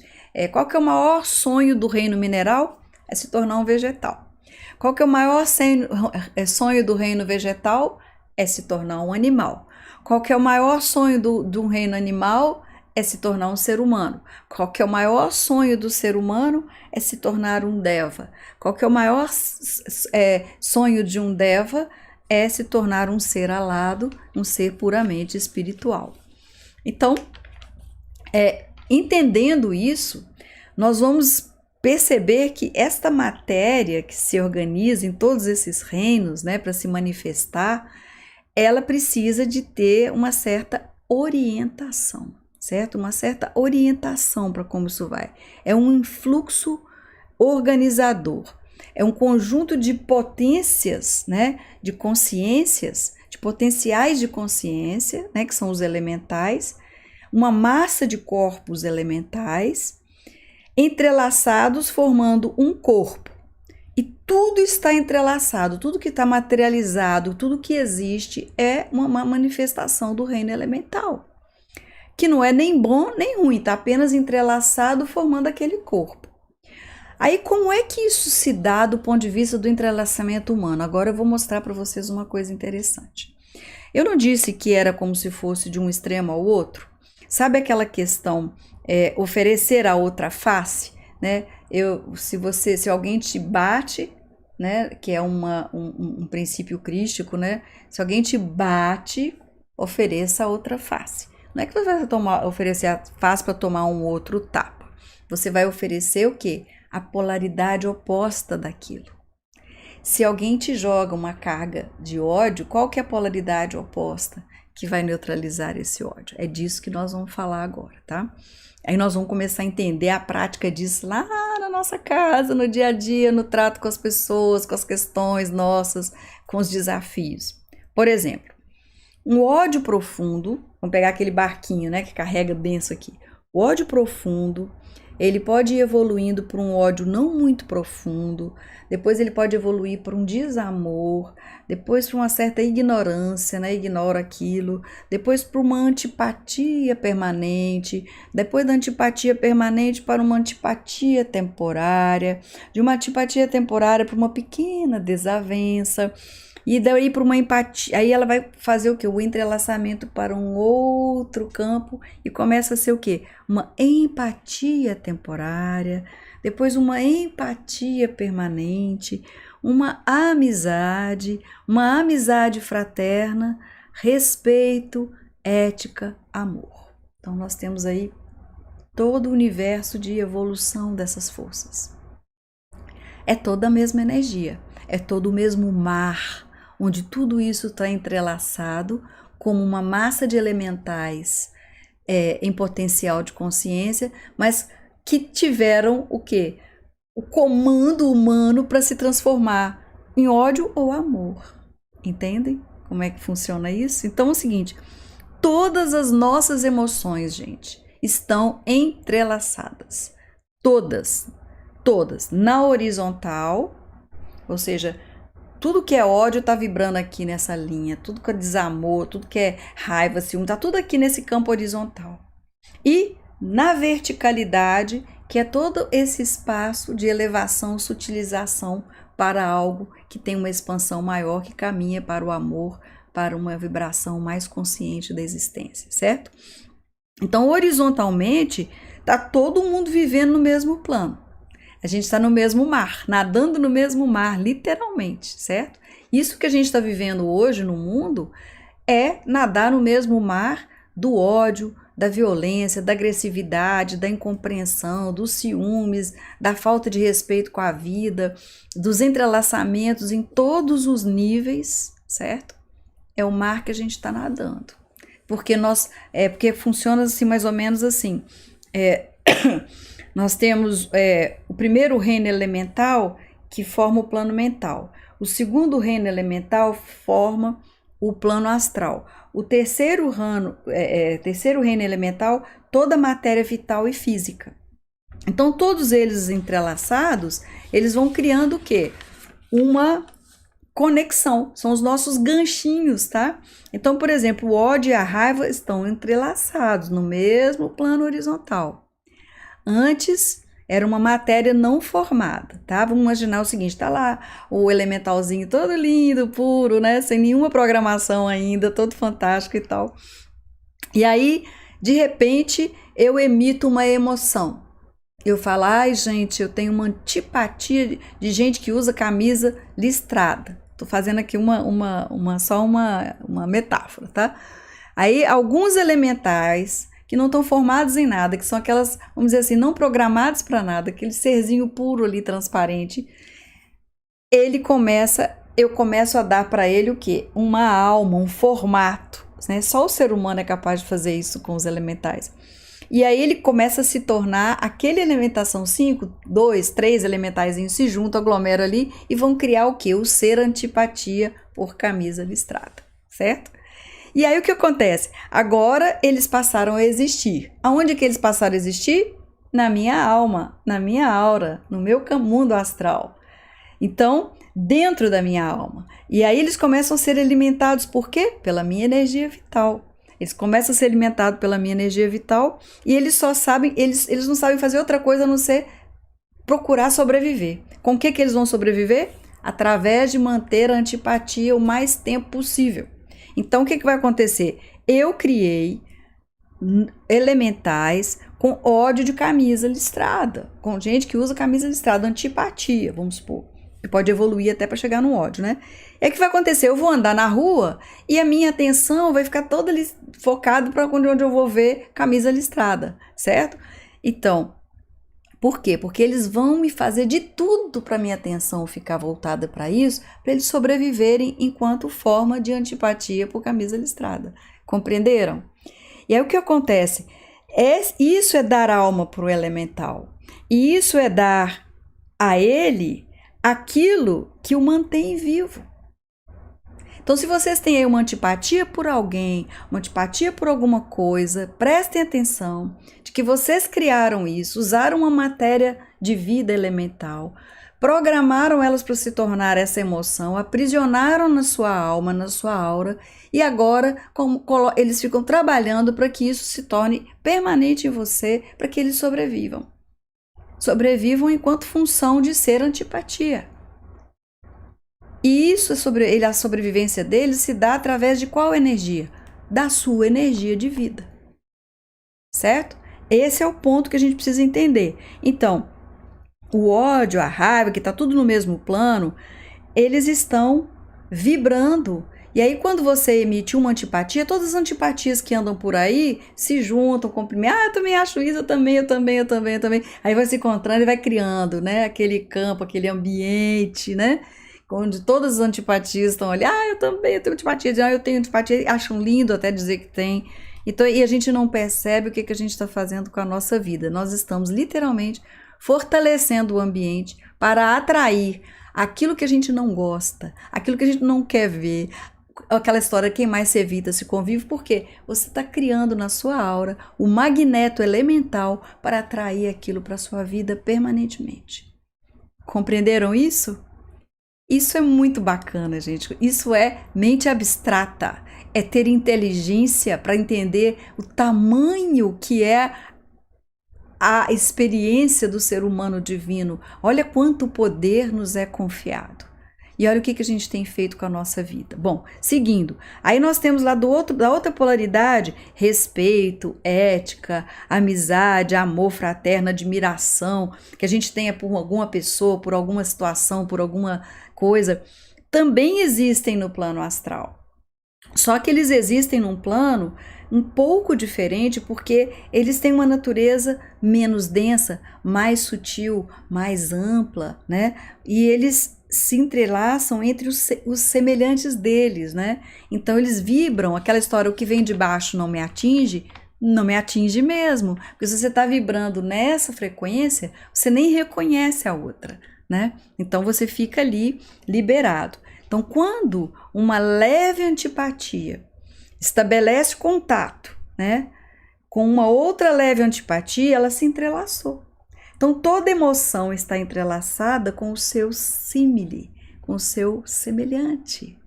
qual que é o maior sonho do reino mineral? É se tornar um vegetal. Qual que é o maior sonho do reino vegetal? É se tornar um animal. Qual que é o maior sonho do reino animal? É se tornar um ser humano. Qual que é o maior sonho do ser humano? É se tornar um deva. Qual que é o maior sonho de um deva? É se tornar um ser alado, um ser puramente espiritual. Então, entendendo isso, nós vamos perceber que esta matéria que se organiza em todos esses reinos, né, para se manifestar, ela precisa de ter uma certa orientação. Certo? Uma certa orientação para como isso vai. É um influxo organizador. É um conjunto de potências, né? De consciências, de potenciais de consciência, né? Que são os elementais, uma massa de corpos elementais, entrelaçados formando um corpo. E tudo está entrelaçado, tudo que está materializado, tudo que existe é uma manifestação do reino elemental, que não é nem bom nem ruim, está apenas entrelaçado formando aquele corpo. Aí como é que isso se dá do ponto de vista do entrelaçamento humano? Agora eu vou mostrar para vocês uma coisa interessante. Eu não disse que era como se fosse de um extremo ao outro? Sabe aquela questão, oferecer a outra face? Né? Se alguém te bate, né? Que é um princípio crístico, né? Se alguém te bate, ofereça a outra face. Não é que você vai oferecer a face para tomar um outro tapa. Você vai oferecer o quê? A polaridade oposta daquilo. Se alguém te joga uma carga de ódio, qual que é a polaridade oposta que vai neutralizar esse ódio? É disso que nós vamos falar agora, tá? Aí nós vamos começar a entender a prática disso lá na nossa casa, no dia a dia, no trato com as pessoas, com as questões nossas, com os desafios. Por exemplo, um ódio profundo, vamos pegar aquele barquinho, né, que carrega denso aqui. O ódio profundo, ele pode ir evoluindo para um ódio não muito profundo, depois ele pode evoluir para um desamor, depois para uma certa ignorância, né, ignora aquilo, depois para uma antipatia permanente, depois da antipatia permanente para uma antipatia temporária, de uma antipatia temporária para uma pequena desavença, e daí para uma empatia, aí ela vai fazer o que? O entrelaçamento para um outro campo e começa a ser o que? Uma empatia temporária, depois uma empatia permanente, uma amizade fraterna, respeito, ética, amor. Então nós temos aí todo o universo de evolução dessas forças. É toda a mesma energia, é todo o mesmo mar, onde tudo isso está entrelaçado como uma massa de elementais em potencial de consciência, mas que tiveram o quê? O comando humano para se transformar em ódio ou amor. Entendem como é que funciona isso? Então é o seguinte, todas as nossas emoções, gente, estão entrelaçadas. Todas, na horizontal, ou seja, tudo que é ódio está vibrando aqui nessa linha, tudo que é desamor, tudo que é raiva, ciúme, está tudo aqui nesse campo horizontal. E na verticalidade, que é todo esse espaço de elevação, sutilização para algo que tem uma expansão maior, que caminha para o amor, para uma vibração mais consciente da existência, certo? Então, horizontalmente, está todo mundo vivendo no mesmo plano. A gente está no mesmo mar, nadando no mesmo mar, literalmente, certo? Isso que a gente está vivendo hoje no mundo é nadar no mesmo mar do ódio, da violência, da agressividade, da incompreensão, dos ciúmes, da falta de respeito com a vida, dos entrelaçamentos em todos os níveis, certo? É o mar que a gente está nadando. Porque porque funciona assim, mais ou menos assim. Nós temos o primeiro reino elemental que forma o plano mental. O segundo reino elemental forma o plano astral. O terceiro reino elemental, toda a matéria vital e física. Então, todos eles entrelaçados, eles vão criando o quê? Uma conexão. São os nossos ganchinhos, tá? Então, por exemplo, o ódio e a raiva estão entrelaçados no mesmo plano horizontal. Antes era uma matéria não formada, tá? Vamos imaginar o seguinte, tá lá o elementalzinho todo lindo, puro, né? Sem nenhuma programação ainda, todo fantástico e tal. E aí, de repente, eu emito uma emoção. Eu falo, ai gente, eu tenho uma antipatia de gente que usa camisa listrada. Tô fazendo aqui só uma metáfora, tá? Aí, alguns elementais que não estão formados em nada, que são aquelas, vamos dizer assim, não programados para nada, aquele serzinho puro ali, transparente, eu começo a dar para ele o quê? Uma alma, um formato, né? Só o ser humano é capaz de fazer isso com os elementais. E aí ele começa a se tornar, aquele elementação 5, 2, 3 elementais se juntam, aglomeram ali e vão criar o quê? O ser antipatia por camisa listrada, certo? E aí o que acontece? Agora eles passaram a existir. Aonde que eles passaram a existir? Na minha alma, na minha aura, no meu mundo astral. Então, dentro da minha alma. E aí eles começam a ser alimentados por quê? Pela minha energia vital. Eles começam a ser alimentados pela minha energia vital e eles só sabem, eles não sabem fazer outra coisa a não ser procurar sobreviver. Com o que eles vão sobreviver? Através de manter a antipatia o mais tempo possível. Então, o que vai acontecer? Eu criei elementais com ódio de camisa listrada, com gente que usa camisa listrada, antipatia, vamos supor. E pode evoluir até para chegar no ódio, né? E aí o que vai acontecer? Eu vou andar na rua e a minha atenção vai ficar toda ali focada para onde eu vou ver camisa listrada, certo? Então, por quê? Porque eles vão me fazer de tudo para minha atenção ficar voltada para isso, para eles sobreviverem enquanto forma de antipatia por camisa listrada. Compreenderam? E aí o que acontece? Isso é dar alma para o elemental. E isso é dar a ele aquilo que o mantém vivo. Então, se vocês têm aí uma antipatia por alguém, uma antipatia por alguma coisa, prestem atenção de que vocês criaram isso, usaram uma matéria de vida elemental, programaram elas para se tornar essa emoção, aprisionaram na sua alma, na sua aura, e agora eles ficam trabalhando para que isso se torne permanente em você, para que eles sobrevivam. Sobrevivam enquanto função de ser antipatia. E isso, a sobrevivência deles se dá através de qual energia? Da sua energia de vida. Certo? Esse é o ponto que a gente precisa entender. Então, o ódio, a raiva, que está tudo no mesmo plano, eles estão vibrando. E aí, quando você emite uma antipatia, todas as antipatias que andam por aí se juntam, comprimem. Eu também acho isso, eu também. Aí vai se encontrando e vai criando, né? Aquele campo, aquele ambiente, né? Onde todas as antipatias estão ali. Eu também, eu tenho antipatia. Eu tenho antipatia. Acham lindo até dizer que tem. Então, e a gente não percebe o que a gente está fazendo com a nossa vida. Nós estamos literalmente fortalecendo o ambiente para atrair aquilo que a gente não gosta, aquilo que a gente não quer ver. Aquela história, quem mais se evita se convive, porque você está criando na sua aura o magneto elemental para atrair aquilo para a sua vida permanentemente. Compreenderam isso? Isso é muito bacana, gente. Isso é mente abstrata. É ter inteligência para entender o tamanho que é a experiência do ser humano divino. Olha quanto poder nos é confiado. E olha o que a gente tem feito com a nossa vida. Bom, seguindo. Aí nós temos lá da outra polaridade, respeito, ética, amizade, amor fraterno, admiração, que a gente tenha por alguma pessoa, por alguma situação, por alguma coisa, também existem no plano astral. Só que eles existem num plano um pouco diferente, porque eles têm uma natureza menos densa, mais sutil, mais ampla, né? E eles se entrelaçam entre os semelhantes deles, né? Então eles vibram, aquela história, o que vem de baixo não me atinge mesmo, porque se você está vibrando nessa frequência, você nem reconhece a outra, né? Então você fica ali liberado. Então, quando uma leve antipatia estabelece contato, né, com uma outra leve antipatia, ela se entrelaçou. Então, toda emoção está entrelaçada com o seu símile, com o seu semelhante,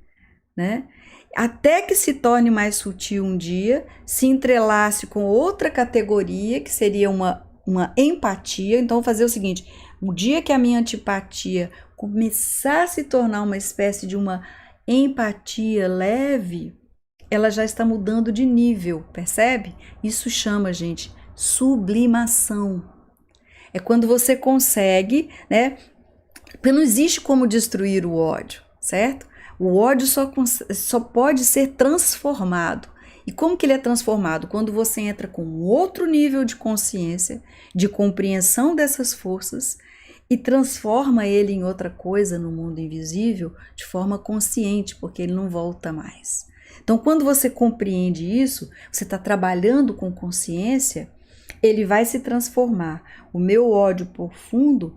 né? Até que se torne mais sutil um dia, se entrelace com outra categoria, que seria uma empatia. Então, vou fazer o seguinte: o dia que a minha antipatia começar a se tornar uma espécie de uma empatia leve, ela já está mudando de nível, percebe? Isso chama, gente, sublimação. É quando você consegue, né? Porque não existe como destruir o ódio, certo? O ódio só pode ser transformado. E como que ele é transformado? Quando você entra com outro nível de consciência, de compreensão dessas forças, e transforma ele em outra coisa no mundo invisível de forma consciente, porque ele não volta mais. Então, quando você compreende isso, você está trabalhando com consciência, ele vai se transformar. O meu ódio profundo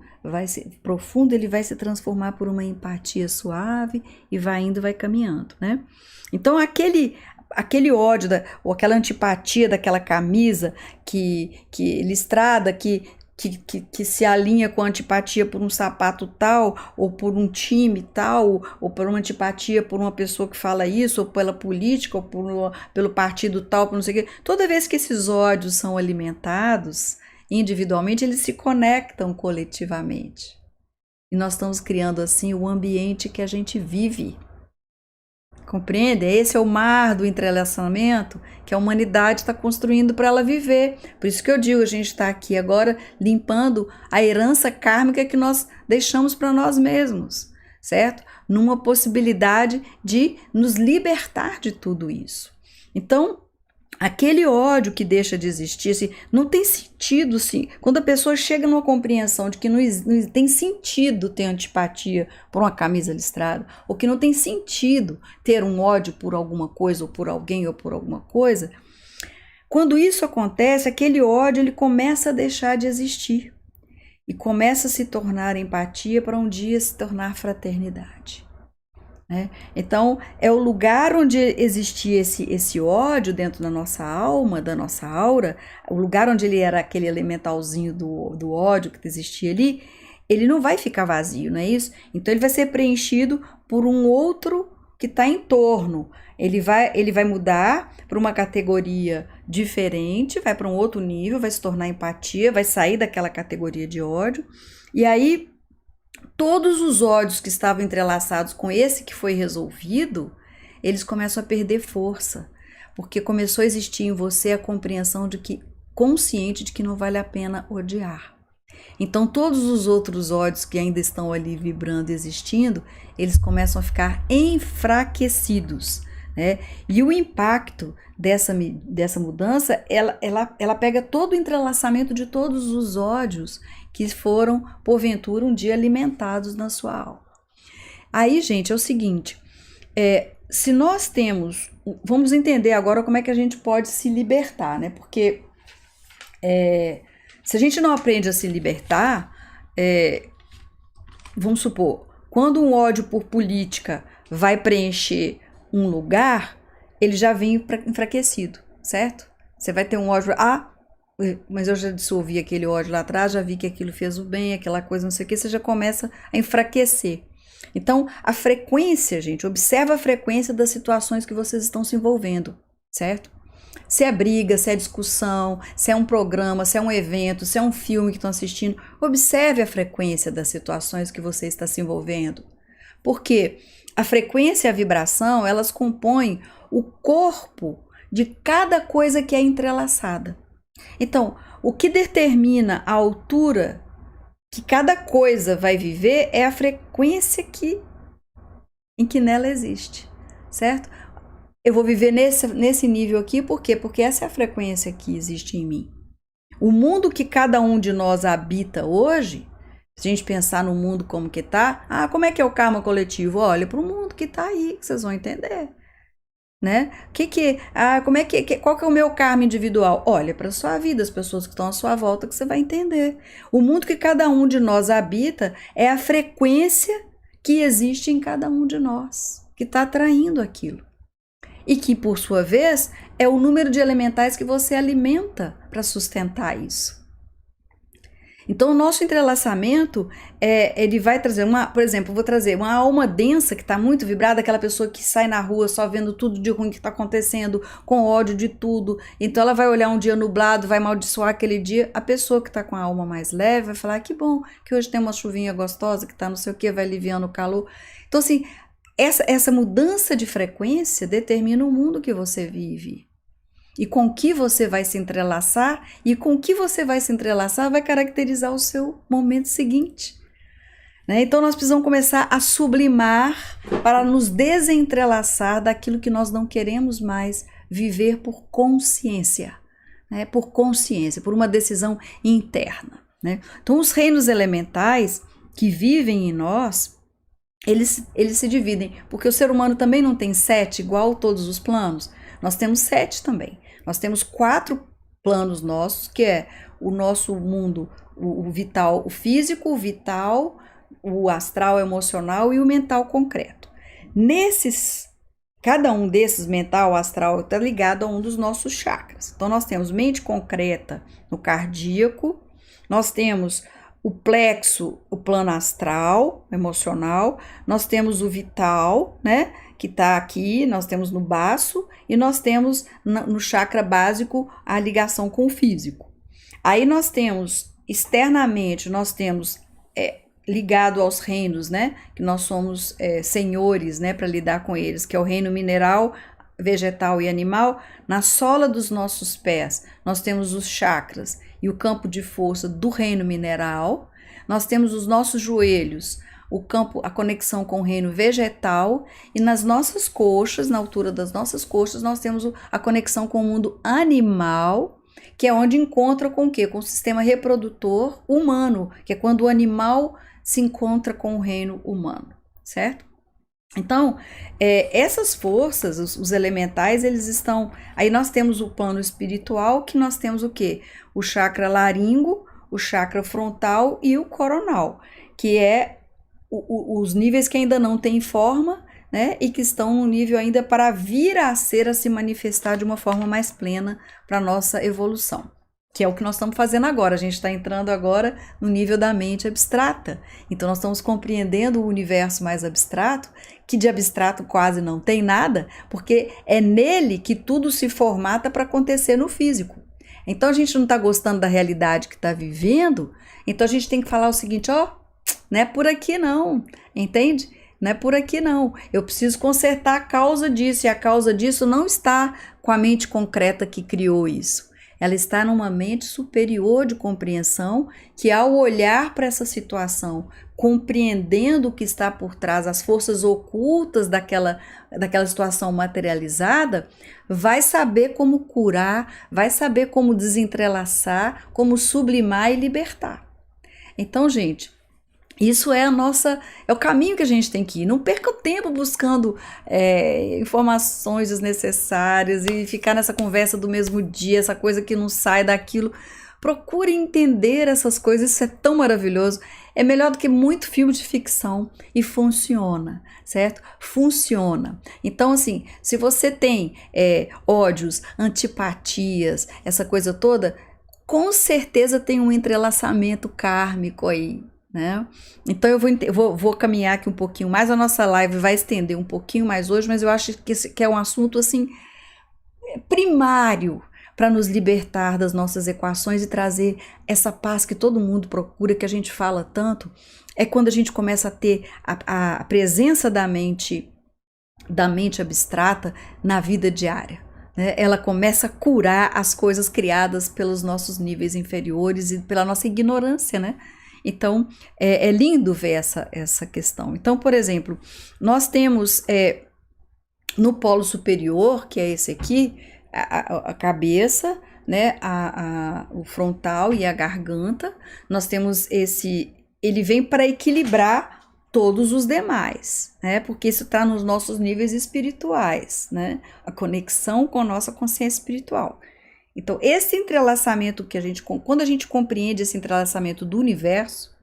ele vai se transformar por uma empatia suave e vai indo, vai caminhando, né? Então, aquele ódio ou aquela antipatia daquela camisa que listrada, que se alinha com a antipatia por um sapato tal, ou por um time tal, ou por uma antipatia por uma pessoa que fala isso, ou pela política, ou pelo partido tal, por não sei o quê. Toda vez que esses ódios são alimentados individualmente, eles se conectam coletivamente. E nós estamos criando assim o ambiente que a gente vive. Compreende? Esse é o mar do entrelaçamento que a humanidade está construindo para ela viver. Por isso que eu digo, a gente está aqui agora limpando a herança kármica que nós deixamos para nós mesmos, certo? Numa possibilidade de nos libertar de tudo isso. Então, aquele ódio que deixa de existir, assim, não tem sentido, sim. Quando a pessoa chega numa compreensão de que não tem sentido ter antipatia por uma camisa listrada, ou que não tem sentido ter um ódio por alguma coisa, ou por alguém, ou por alguma coisa, quando isso acontece, aquele ódio ele começa a deixar de existir e começa a se tornar empatia para um dia se tornar fraternidade. né? Então, é o lugar onde existia esse ódio dentro da nossa alma, da nossa aura, o lugar onde ele era aquele elementalzinho do ódio que existia ali, ele não vai ficar vazio, não é isso? Então, ele vai ser preenchido por um outro que está em torno. Ele vai mudar para uma categoria diferente, vai para um outro nível, vai se tornar empatia, vai sair daquela categoria de ódio. E aí, todos os ódios que estavam entrelaçados com esse que foi resolvido, eles começam a perder força, porque começou a existir em você a compreensão de que, consciente de que não vale a pena odiar. Então todos os outros ódios que ainda estão ali vibrando e existindo, eles começam a ficar enfraquecidos, né? E o impacto dessa mudança, ela pega todo o entrelaçamento de todos os ódios que foram, porventura, um dia alimentados na sua alma. Aí, gente, é o seguinte, se nós temos... Vamos entender agora como é que a gente pode se libertar, né? Porque se a gente não aprende a se libertar, vamos supor, quando um ódio por política vai preencher um lugar, ele já vem enfraquecido, certo? Você vai ter um ódio... mas eu já dissolvi aquele ódio lá atrás, já vi que aquilo fez o bem, aquela coisa, não sei o que, você já começa a enfraquecer. Então, a frequência, gente, observa a frequência das situações que vocês estão se envolvendo, certo? Se é briga, se é discussão, se é um programa, se é um evento, se é um filme que estão assistindo, observe a frequência das situações que você está se envolvendo. Porque a frequência e a vibração, elas compõem o corpo de cada coisa que é entrelaçada. Então, o que determina a altura que cada coisa vai viver é a frequência em que nela existe, certo? Eu vou viver nesse nível aqui, por quê? Porque essa é a frequência que existe em mim. O mundo que cada um de nós habita hoje, se a gente pensar no mundo como que tá, como é que é o karma coletivo? Olha para o mundo que tá aí, que vocês vão entender. Né? Qual que é o meu karma individual? Olha para a sua vida, as pessoas que estão à sua volta, que você vai entender. O mundo que cada um de nós habita é a frequência que existe em cada um de nós, que está atraindo aquilo. E que, por sua vez, é o número de elementais que você alimenta para sustentar isso. Então, o nosso entrelaçamento, ele vai trazer por exemplo, vou trazer uma alma densa que está muito vibrada, aquela pessoa que sai na rua só vendo tudo de ruim que está acontecendo, com ódio de tudo. Então, ela vai olhar um dia nublado, vai amaldiçoar aquele dia. A pessoa que está com a alma mais leve vai falar, que bom que hoje tem uma chuvinha gostosa, que está não sei o que, vai aliviando o calor. Então, assim, essa mudança de frequência determina o mundo que você vive. E com que você vai se entrelaçar, e com que você vai se entrelaçar vai caracterizar o seu momento seguinte. Né? Então nós precisamos começar a sublimar para nos desentrelaçar daquilo que nós não queremos mais viver por consciência. Né? Por consciência, por uma decisão interna. Né? Então os reinos elementais que vivem em nós, eles se dividem, porque o ser humano também não tem 7 igual todos os planos. Nós temos 7 também. Nós temos 4 planos nossos, que é o nosso mundo, o vital, o físico, o vital, o astral, o emocional e o mental concreto. Cada um desses, mental, astral, está ligado a um dos nossos chakras. Então, nós temos mente concreta no cardíaco, nós temos o plexo, o plano astral, emocional, nós temos o vital, né? Que está aqui, nós temos no baço e nós temos no chakra básico a ligação com o físico. Aí nós temos externamente, nós temos ligado aos reinos, né? Que nós somos senhores, né? Para lidar com eles, que é o reino mineral, vegetal e animal. Na sola dos nossos pés, nós temos os chakras e o campo de força do reino mineral. Nós temos os nossos joelhos, a conexão com o reino vegetal, e nas nossas coxas, na altura das nossas coxas, nós temos a conexão com o mundo animal, que é onde encontra com o quê? Com o sistema reprodutor humano, que é quando o animal se encontra com o reino humano, certo? Então, essas forças, os elementais, eles estão... Aí nós temos o plano espiritual, que nós temos o quê? O chakra laringo, o chakra frontal e o coronal, que é os níveis que ainda não têm forma, né, e que estão no nível ainda para vir a ser, a se manifestar de uma forma mais plena para a nossa evolução, que é o que nós estamos fazendo agora. A gente está entrando agora no nível da mente abstrata, então nós estamos compreendendo o universo mais abstrato, que de abstrato quase não tem nada, porque é nele que tudo se formata para acontecer no físico. Então a gente não está gostando da realidade que está vivendo, então a gente tem que falar o seguinte, ó, não é por aqui não, entende? Não é por aqui não, eu preciso consertar a causa disso, e a causa disso não está com a mente concreta que criou isso. Ela está numa mente superior de compreensão, que ao olhar para essa situação, compreendendo o que está por trás, as forças ocultas daquela situação materializada, vai saber como curar, vai saber como desentrelaçar, como sublimar e libertar. Então, gente, isso é o caminho que a gente tem que ir. Não perca o tempo buscando informações desnecessárias e ficar nessa conversa do mesmo dia, essa coisa que não sai daquilo. Procure entender essas coisas, isso é tão maravilhoso. É melhor do que muito filme de ficção e funciona, certo? Funciona. Então, assim, se você tem ódios, antipatias, essa coisa toda, com certeza tem um entrelaçamento kármico aí, né? Então eu vou caminhar aqui um pouquinho mais, a nossa live vai estender um pouquinho mais hoje, mas eu acho que é um assunto assim primário para nos libertar das nossas equações e trazer essa paz que todo mundo procura, que a gente fala tanto, é quando a gente começa a ter a presença da mente abstrata na vida diária. Ela começa a curar as coisas criadas pelos nossos níveis inferiores e pela nossa ignorância, né? Então, é lindo ver essa questão. Então, por exemplo, nós temos no polo superior, que é esse aqui, a cabeça, né, o frontal e a garganta, nós temos ele vem para equilibrar todos os demais, né, porque isso está nos nossos níveis espirituais, né, a conexão com a nossa consciência espiritual. Então, esse entrelaçamento quando a gente compreende esse entrelaçamento do universo,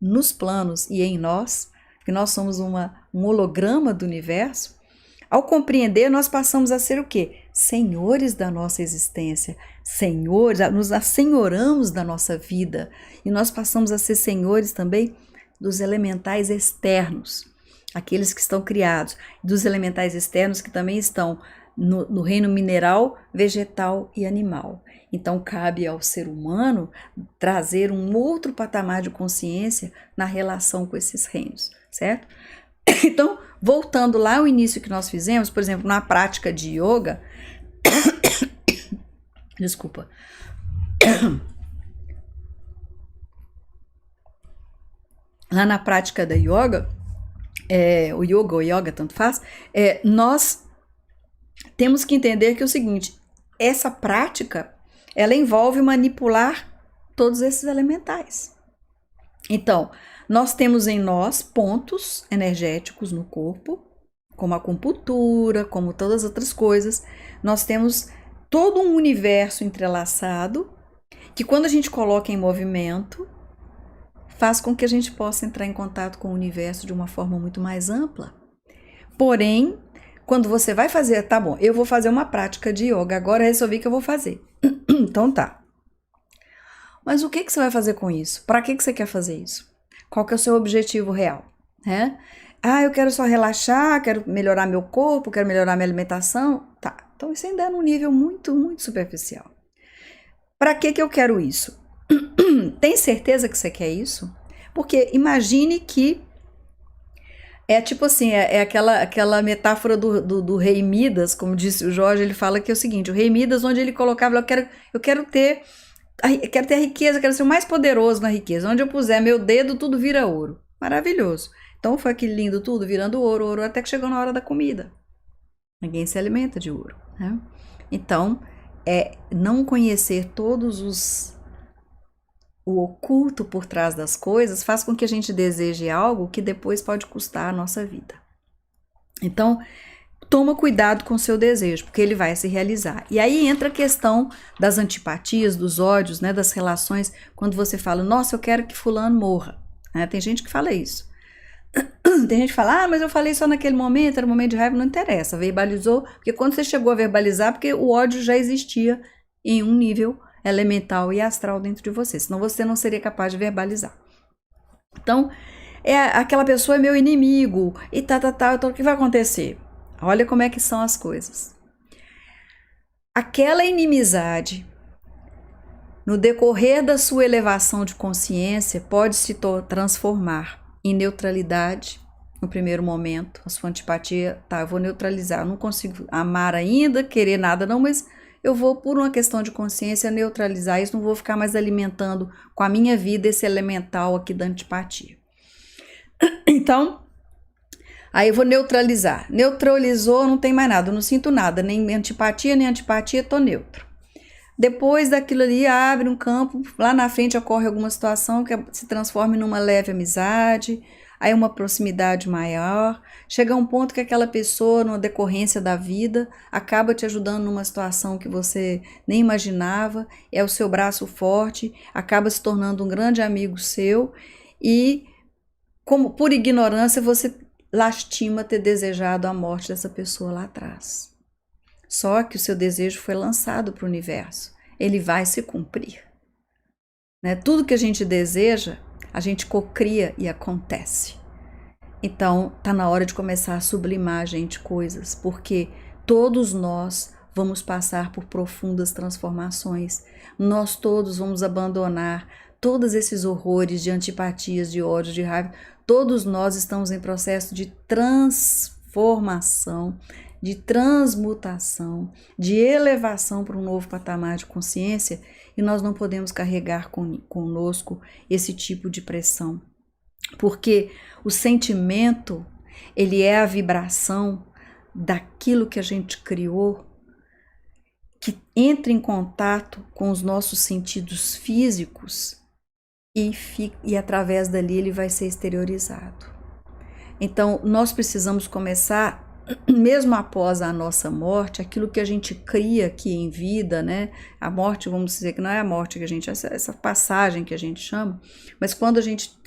nos planos e em nós, que nós somos um holograma do universo, ao compreender, nós passamos a ser o quê? Senhores da nossa existência, senhores, nos assenhoramos da nossa vida, e nós passamos a ser senhores também dos elementais externos, aqueles que estão criados, dos elementais externos que também estão no reino mineral, vegetal e animal. Então, cabe ao ser humano trazer um outro patamar de consciência na relação com esses reinos, certo? Então, voltando lá ao início que nós fizemos, por exemplo, na prática de yoga, desculpa, lá na prática da yoga, o yoga ou yoga, tanto faz, nós temos que entender que é o seguinte, essa prática, ela envolve manipular todos esses elementais. Então, nós temos em nós pontos energéticos no corpo, como a acupuntura, como todas as outras coisas. Nós temos todo um universo entrelaçado, que quando a gente coloca em movimento, faz com que a gente possa entrar em contato com o universo de uma forma muito mais ampla. Porém, quando você vai fazer, tá bom, eu vou fazer uma prática de yoga, agora eu resolvi que eu vou fazer. Então tá. Mas o que você vai fazer com isso? Para que você quer fazer isso? Qual que é o seu objetivo real? Eu quero só relaxar, quero melhorar meu corpo, quero melhorar minha alimentação. Tá, então isso ainda é num nível muito, muito superficial. Para que eu quero isso? Tem certeza que você quer isso? Porque imagine que tipo assim, aquela metáfora do rei Midas, como disse o Jorge, ele fala que é o seguinte, o rei Midas, onde ele colocava, eu quero ter a riqueza, quero ser o mais poderoso na riqueza, onde eu puser meu dedo, tudo vira ouro. Maravilhoso. Então foi aquele lindo tudo, virando ouro, até que chegou na hora da comida. Ninguém se alimenta de ouro, né? Então, não conhecer o oculto por trás das coisas faz com que a gente deseje algo que depois pode custar a nossa vida. Então, toma cuidado com o seu desejo, porque ele vai se realizar. E aí entra a questão das antipatias, dos ódios, né, das relações, quando você fala, nossa, eu quero que fulano morra. Tem gente que fala isso. Tem gente que fala, mas eu falei só naquele momento, era um momento de raiva, não interessa, verbalizou, porque quando você chegou a verbalizar, porque o ódio já existia em um nível elemental e astral dentro de você, senão você não seria capaz de verbalizar. Então, aquela pessoa é meu inimigo, e então o que vai acontecer? Olha como é que são as coisas. Aquela inimizade, no decorrer da sua elevação de consciência, pode se transformar em neutralidade no primeiro momento. A sua antipatia, eu vou neutralizar, eu não consigo amar ainda, querer nada não, mas eu vou, por uma questão de consciência, neutralizar isso, não vou ficar mais alimentando com a minha vida esse elemental aqui da antipatia. Então, aí eu vou neutralizar. Neutralizou, não tem mais nada, eu não sinto nada, nem antipatia, tô neutro. Depois daquilo ali, abre um campo, lá na frente ocorre alguma situação que se transforma numa leve amizade, aí uma proximidade maior, chega a um ponto que aquela pessoa, numa decorrência da vida, acaba te ajudando numa situação que você nem imaginava, é o seu braço forte, acaba se tornando um grande amigo seu e, como por ignorância, você lastima ter desejado a morte dessa pessoa lá atrás. Só que o seu desejo foi lançado para o universo. Ele vai se cumprir. Né? Tudo que a gente deseja, a gente cocria e acontece. Então, tá na hora de começar a sublimar, gente, coisas. Porque todos nós vamos passar por profundas transformações. Nós todos vamos abandonar todos esses horrores de antipatias, de ódio, de raiva. Todos nós estamos em processo de transformação, de transmutação, de elevação para um novo patamar de consciência, e nós não podemos carregar conosco esse tipo de pressão, porque o sentimento, ele é a vibração daquilo que a gente criou, que entra em contato com os nossos sentidos físicos e através dali ele vai ser exteriorizado. Então, nós precisamos começar, mesmo após a nossa morte, aquilo que a gente cria aqui em vida, né? A morte, vamos dizer que não é a morte que a gente, essa passagem que a gente chama, mas quando a gente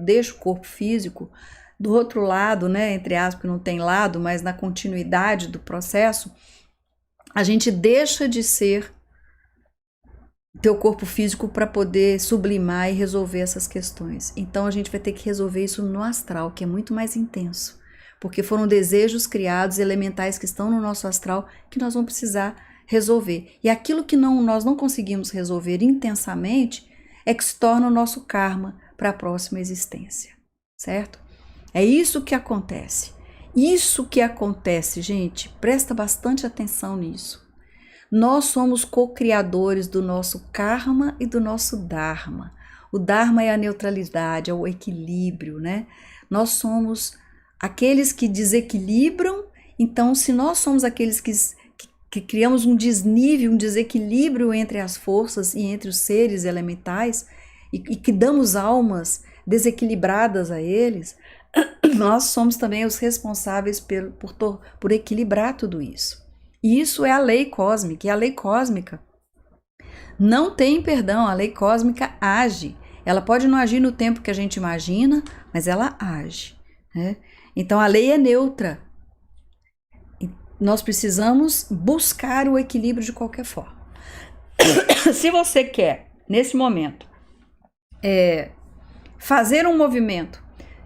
deixa o corpo físico, do outro lado, né? Entre aspas, não tem lado, mas na continuidade do processo, a gente deixa de ser teu corpo físico para poder sublimar e resolver essas questões. Então a gente vai ter que resolver isso no astral, que é muito mais intenso. Porque foram desejos criados, elementais que estão no nosso astral, que nós vamos precisar resolver. E aquilo que nós não conseguimos resolver intensamente, é que se torna o nosso karma para a próxima existência, certo? É isso que acontece. Isso que acontece, gente, presta bastante atenção nisso. Nós somos co-criadores do nosso karma e do nosso dharma. O dharma é a neutralidade, é o equilíbrio, né? Nós somos aqueles que desequilibram. Então, se nós somos aqueles que criamos um desnível, um desequilíbrio entre as forças e entre os seres elementais e que damos almas desequilibradas a eles, nós somos também os responsáveis por equilibrar tudo isso. E isso é a lei cósmica. E a lei cósmica não tem perdão. A lei cósmica age. Ela pode não agir no tempo que a gente imagina, mas ela age, né? Então a lei é neutra. E nós precisamos buscar o equilíbrio de qualquer forma. Se você quer, nesse momento, fazer um movimento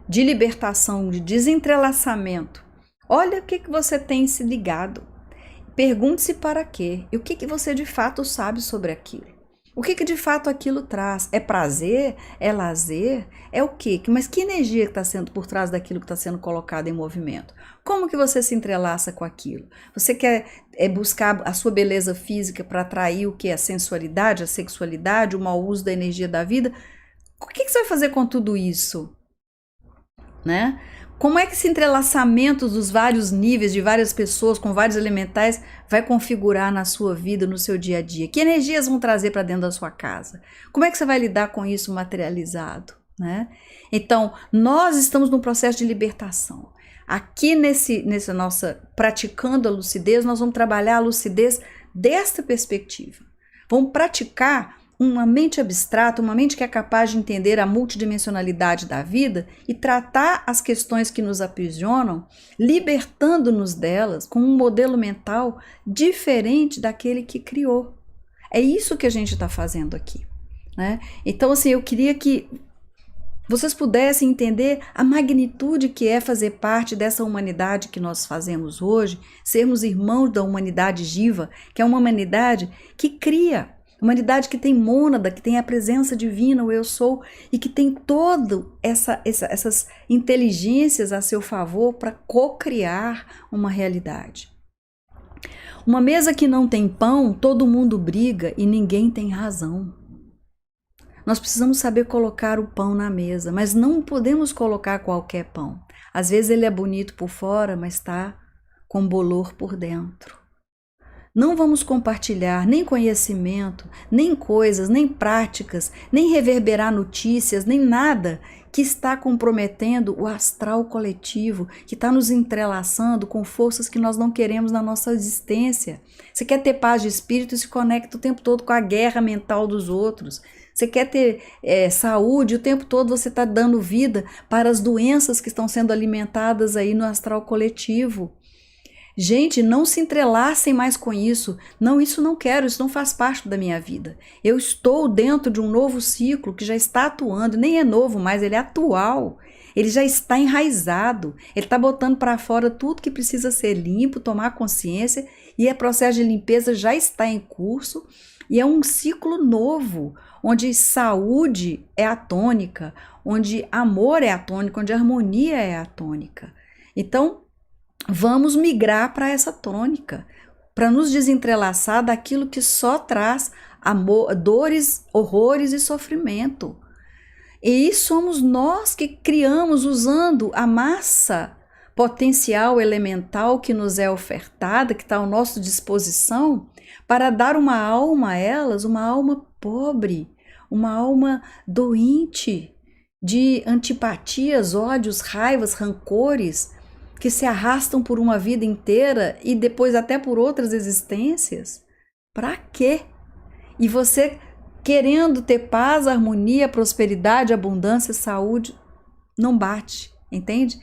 de libertação, de desentrelaçamento, olha o que você tem se ligado. Pergunte-se para quê e o que você de fato sabe sobre aquilo. O que de fato aquilo traz? É prazer? É lazer? É o quê? Mas que energia está sendo por trás daquilo que está sendo colocado em movimento? Como que você se entrelaça com aquilo? Você quer buscar a sua beleza física para atrair o que? A sensualidade, a sexualidade, o mau uso da energia da vida? O que você vai fazer com tudo isso? Né? Como é que esse entrelaçamento dos vários níveis, de várias pessoas, com vários elementais, vai configurar na sua vida, no seu dia a dia? Que energias vão trazer para dentro da sua casa? Como é que você vai lidar com isso materializado? Né? Então, nós estamos num processo de libertação. Aqui nessa nossa praticando a lucidez, nós vamos trabalhar a lucidez desta perspectiva. Vamos praticar uma mente abstrata, uma mente que é capaz de entender a multidimensionalidade da vida e tratar as questões que nos aprisionam, libertando-nos delas com um modelo mental diferente daquele que criou. É isso que a gente está fazendo aqui, né? Então, assim, eu queria que vocês pudessem entender a magnitude que é fazer parte dessa humanidade que nós fazemos hoje, sermos irmãos da humanidade viva, que é uma humanidade que cria, humanidade que tem mônada, que tem a presença divina, o eu sou, e que tem todas essas inteligências a seu favor para co-criar uma realidade. Uma mesa que não tem pão, todo mundo briga e ninguém tem razão. Nós precisamos saber colocar o pão na mesa, mas não podemos colocar qualquer pão. Às vezes ele é bonito por fora, mas está com bolor por dentro. Não vamos compartilhar nem conhecimento, nem coisas, nem práticas, nem reverberar notícias, nem nada que está comprometendo o astral coletivo, que está nos entrelaçando com forças que nós não queremos na nossa existência. Você quer ter paz de espírito e se conecta o tempo todo com a guerra mental dos outros. Você quer ter saúde, o tempo todo você está dando vida para as doenças que estão sendo alimentadas aí no astral coletivo. Gente, não se entrelacem mais com isso. Não, isso não quero, isso não faz parte da minha vida. Eu estou dentro de um novo ciclo que já está atuando, nem é novo mais, ele é atual. Ele já está enraizado, ele está botando para fora tudo que precisa ser limpo, tomar consciência, e o processo de limpeza já está em curso, e é um ciclo novo, onde saúde é a tônica, onde amor é a tônica, onde harmonia é a tônica. Então, vamos migrar para essa tônica, para nos desentrelaçar daquilo que só traz amor, dores, horrores e sofrimento. E somos nós que criamos usando a massa potencial elemental que nos é ofertada, que está à nossa disposição, para dar uma alma a elas, uma alma pobre, uma alma doente, de antipatias, ódios, raivas, rancores, que se arrastam por uma vida inteira e depois até por outras existências. Para quê? E você querendo ter paz, harmonia, prosperidade, abundância, saúde, não bate, entende?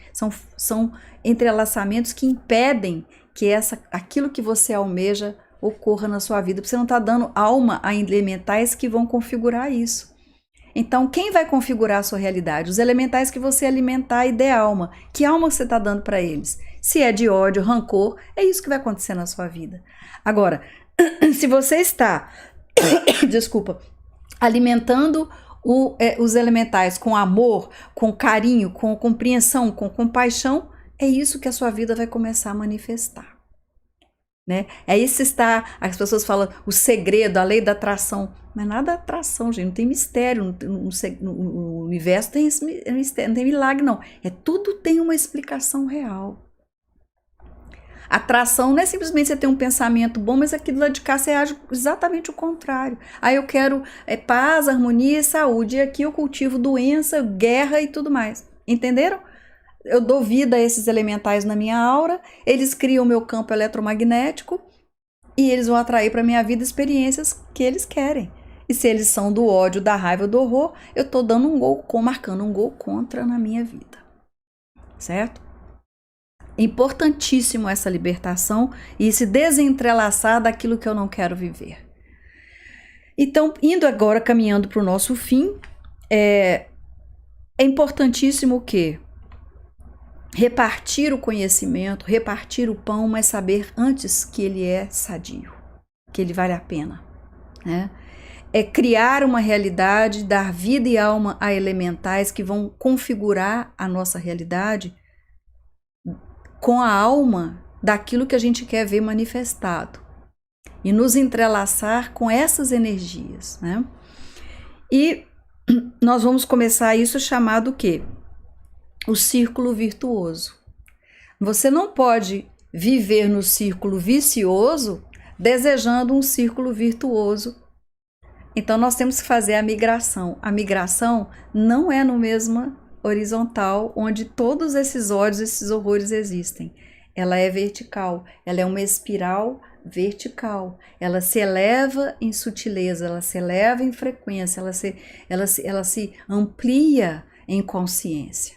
São entrelaçamentos que impedem que aquilo que você almeja ocorra na sua vida, porque você não está dando alma a elementais que vão configurar isso. Então, quem vai configurar a sua realidade? Os elementais que você alimentar e der alma. Que alma você está dando para eles? Se é de ódio, rancor, é isso que vai acontecer na sua vida. Agora, se você está, alimentando os elementais com amor, com carinho, com compreensão, com compaixão, é isso que a sua vida vai começar a manifestar. Né? É isso está, as pessoas falam o segredo, a lei da atração, mas nada é atração, gente, não tem mistério, no universo tem mistério, não tem milagre não, tudo tem uma explicação real. Atração não é simplesmente você ter um pensamento bom, mas aqui do lado de cá você age exatamente o contrário. Aí eu quero paz, harmonia e saúde, e aqui eu cultivo doença, guerra e tudo mais, entenderam? Eu dou vida a esses elementais na minha aura, eles criam o meu campo eletromagnético e eles vão atrair para minha vida experiências que eles querem. E se eles são do ódio, da raiva, do horror, eu estou dando um gol, marcando um gol contra na minha vida. Certo? É importantíssimo essa libertação e se desentrelaçar daquilo que eu não quero viver. Então, indo agora, caminhando para o nosso fim, é importantíssimo o quê? Repartir o conhecimento, repartir o pão, mas saber antes que ele é sadio, que ele vale a pena, né? É criar uma realidade, dar vida e alma a elementais que vão configurar a nossa realidade com a alma daquilo que a gente quer ver manifestado e nos entrelaçar com essas energias, né? E nós vamos começar isso chamado o quê? O círculo virtuoso. Você não pode viver no círculo vicioso desejando um círculo virtuoso. Então nós temos que fazer a migração. A migração não é no mesmo horizontal onde todos esses ódios, esses horrores existem. ela é vertical, ela é uma espiral vertical, ela se eleva em sutileza, ela se eleva em frequência, ela se amplia em consciência.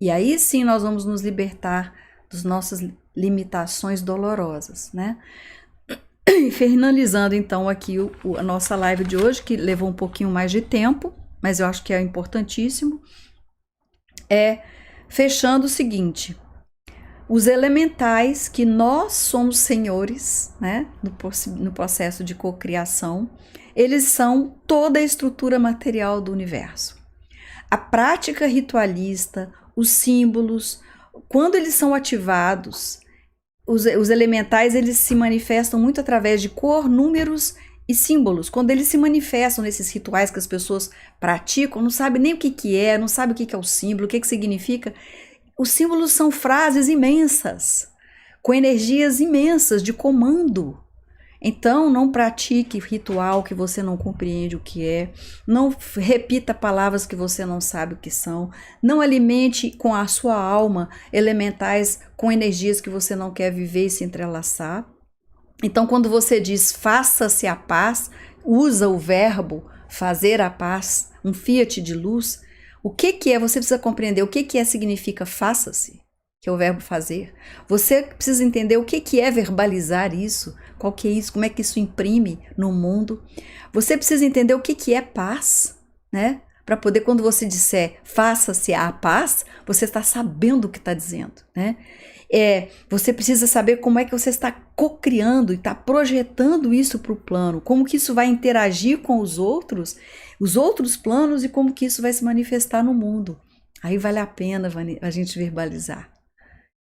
E aí sim nós vamos nos libertar das nossas limitações dolorosas, né? E finalizando então aqui a nossa live de hoje, que levou um pouquinho mais de tempo, mas eu acho que é importantíssimo, fechando o seguinte: os elementais, que nós somos senhores, né, no processo de cocriação, eles são toda a estrutura material do universo. A prática ritualista, os símbolos, quando eles são ativados, os elementais, eles se manifestam muito através de cor, números e símbolos. Quando eles se manifestam nesses rituais que as pessoas praticam, não sabe nem o que é, não sabe o que é o símbolo, o que significa. Os símbolos são frases imensas, com energias imensas de comando. Então, não pratique ritual que você não compreende o que é, não repita palavras que você não sabe o que são, não alimente com a sua alma elementais com energias que você não quer viver e se entrelaçar. Então, quando você diz faça-se a paz, usa o verbo fazer a paz, um fiat de luz. O que é? Você precisa compreender o que significa faça-se, que é o verbo fazer. Você precisa entender o que é verbalizar isso, qual que é isso, como é que isso imprime no mundo. Você precisa entender o que é paz, né? Para poder, quando você disser faça-se a paz, você está sabendo o que está dizendo, né? Você precisa saber como é que você está cocriando e está projetando isso para o plano, como que isso vai interagir com os outros planos e como que isso vai se manifestar no mundo. Aí vale a pena a gente verbalizar.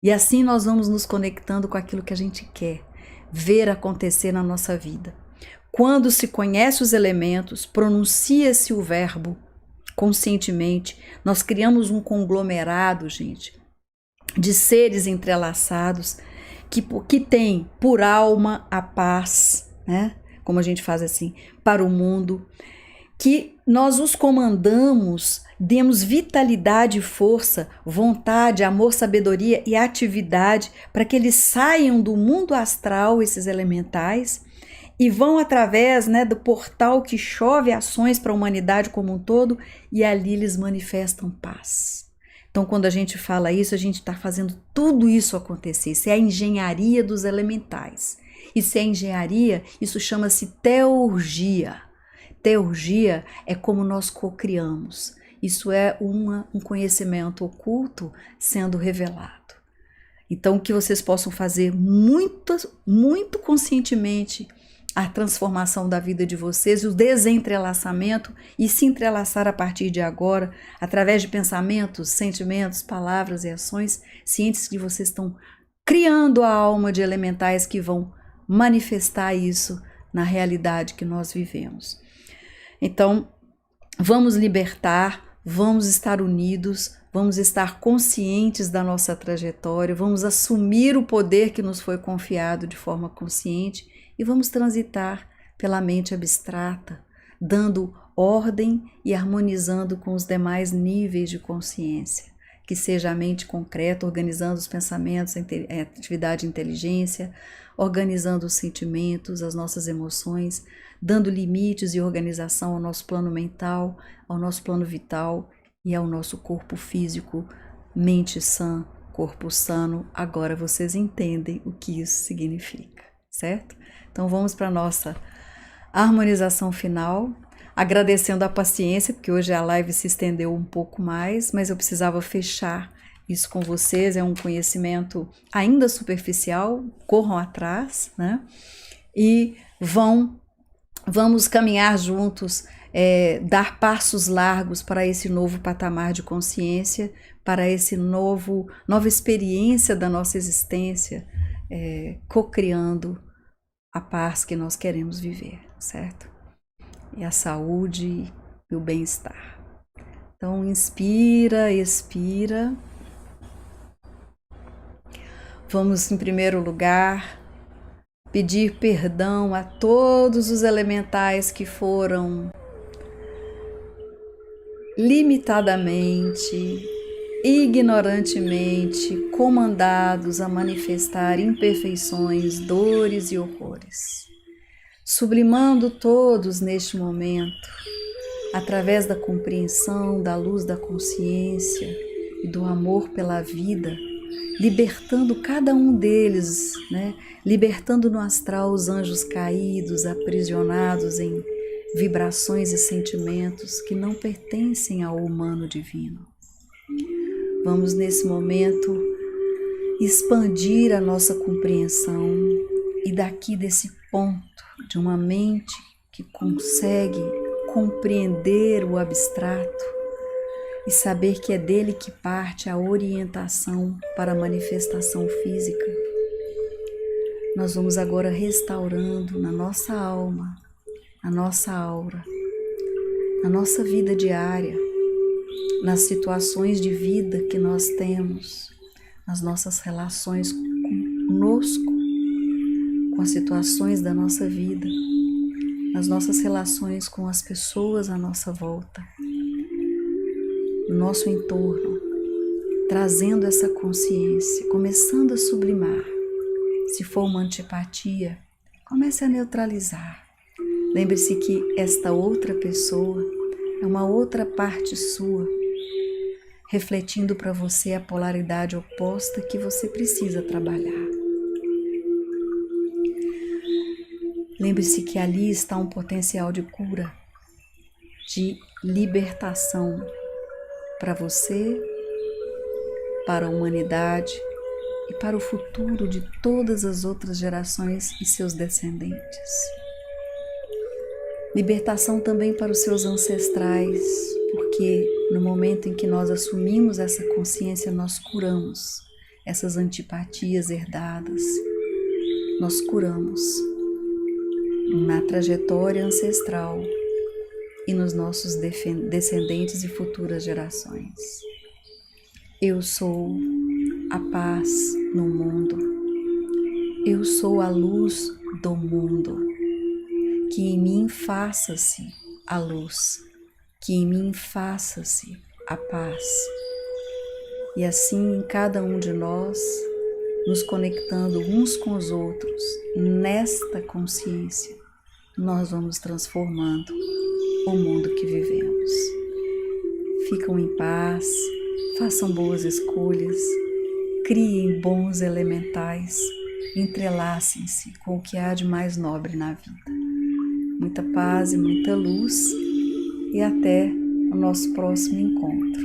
E assim nós vamos nos conectando com aquilo que a gente quer ver acontecer na nossa vida. Quando se conhece os elementos, pronuncia-se o verbo conscientemente, nós criamos um conglomerado, gente, de seres entrelaçados que tem por alma a paz, né? Como a gente faz assim, para o mundo, que nós os comandamos, demos vitalidade e força, vontade, amor, sabedoria e atividade para que eles saiam do mundo astral, esses elementais, e vão através, né, do portal que chove ações para a humanidade como um todo, e ali eles manifestam paz. Então, quando a gente fala isso, a gente está fazendo tudo isso acontecer. Isso é a engenharia dos elementais. Isso é engenharia, isso chama-se teurgia. Teurgia é como nós cocriamos. Isso é um conhecimento oculto sendo revelado. Então, que vocês possam fazer muito conscientemente a transformação da vida de vocês, o desentrelaçamento e se entrelaçar a partir de agora, através de pensamentos, sentimentos, palavras e ações, cientes que vocês estão criando a alma de elementais que vão manifestar isso na realidade que nós vivemos. Então, vamos libertar, vamos estar unidos, vamos estar conscientes da nossa trajetória, vamos assumir o poder que nos foi confiado de forma consciente e vamos transitar pela mente abstrata, dando ordem e harmonizando com os demais níveis de consciência, que seja a mente concreta, organizando os pensamentos, a atividade de inteligência, organizando os sentimentos, as nossas emoções, dando limites e organização ao nosso plano mental, ao nosso plano vital e ao nosso corpo físico, mente sã, corpo sano. Agora vocês entendem o que isso significa, certo? Então vamos para a nossa harmonização final, agradecendo a paciência, porque hoje a live se estendeu um pouco mais, mas eu precisava fechar isso com vocês, é um conhecimento ainda superficial, corram atrás, né? E vamos caminhar juntos, dar passos largos para esse novo patamar de consciência, para esse nova experiência da nossa existência, cocriando a paz que nós queremos viver, certo? E a saúde e o bem-estar. Então, inspira, expira. Vamos, em primeiro lugar, pedir perdão a todos os elementais que foram limitadamente, ignorantemente comandados a manifestar imperfeições, dores e horrores. Sublimando todos neste momento, através da compreensão, da luz da consciência e do amor pela vida, libertando cada um deles, libertando no astral os anjos caídos, aprisionados em vibrações e sentimentos que não pertencem ao humano divino. Vamos nesse momento expandir a nossa compreensão e daqui desse ponto de uma mente que consegue compreender o abstrato e saber que é dele que parte a orientação para a manifestação física. Nós vamos agora restaurando na nossa alma, na nossa aura, na nossa vida diária, nas situações de vida que nós temos, nas nossas relações conosco, com as situações da nossa vida, nas nossas relações com as pessoas à nossa volta, no nosso entorno, trazendo essa consciência, começando a sublimar. Se for uma antipatia, comece a neutralizar. Lembre-se que esta outra pessoa é uma outra parte sua, refletindo para você a polaridade oposta que você precisa trabalhar. Lembre-se que ali está um potencial de cura, de libertação para você, para a humanidade e para o futuro de todas as outras gerações e seus descendentes. Libertação também para os seus ancestrais, porque no momento em que nós assumimos essa consciência, nós curamos essas antipatias herdadas, nós curamos na trajetória ancestral e nos nossos descendentes e futuras gerações. Eu sou a paz no mundo. Eu sou a luz do mundo. Que em mim faça-se a luz, que em mim faça-se a paz. E assim, em cada um de nós, nos conectando uns com os outros, nesta consciência, nós vamos transformando o mundo que vivemos. Ficam em paz, façam boas escolhas, criem bons elementais, entrelacem-se com o que há de mais nobre na vida. Muita paz e muita luz, e até o nosso próximo encontro.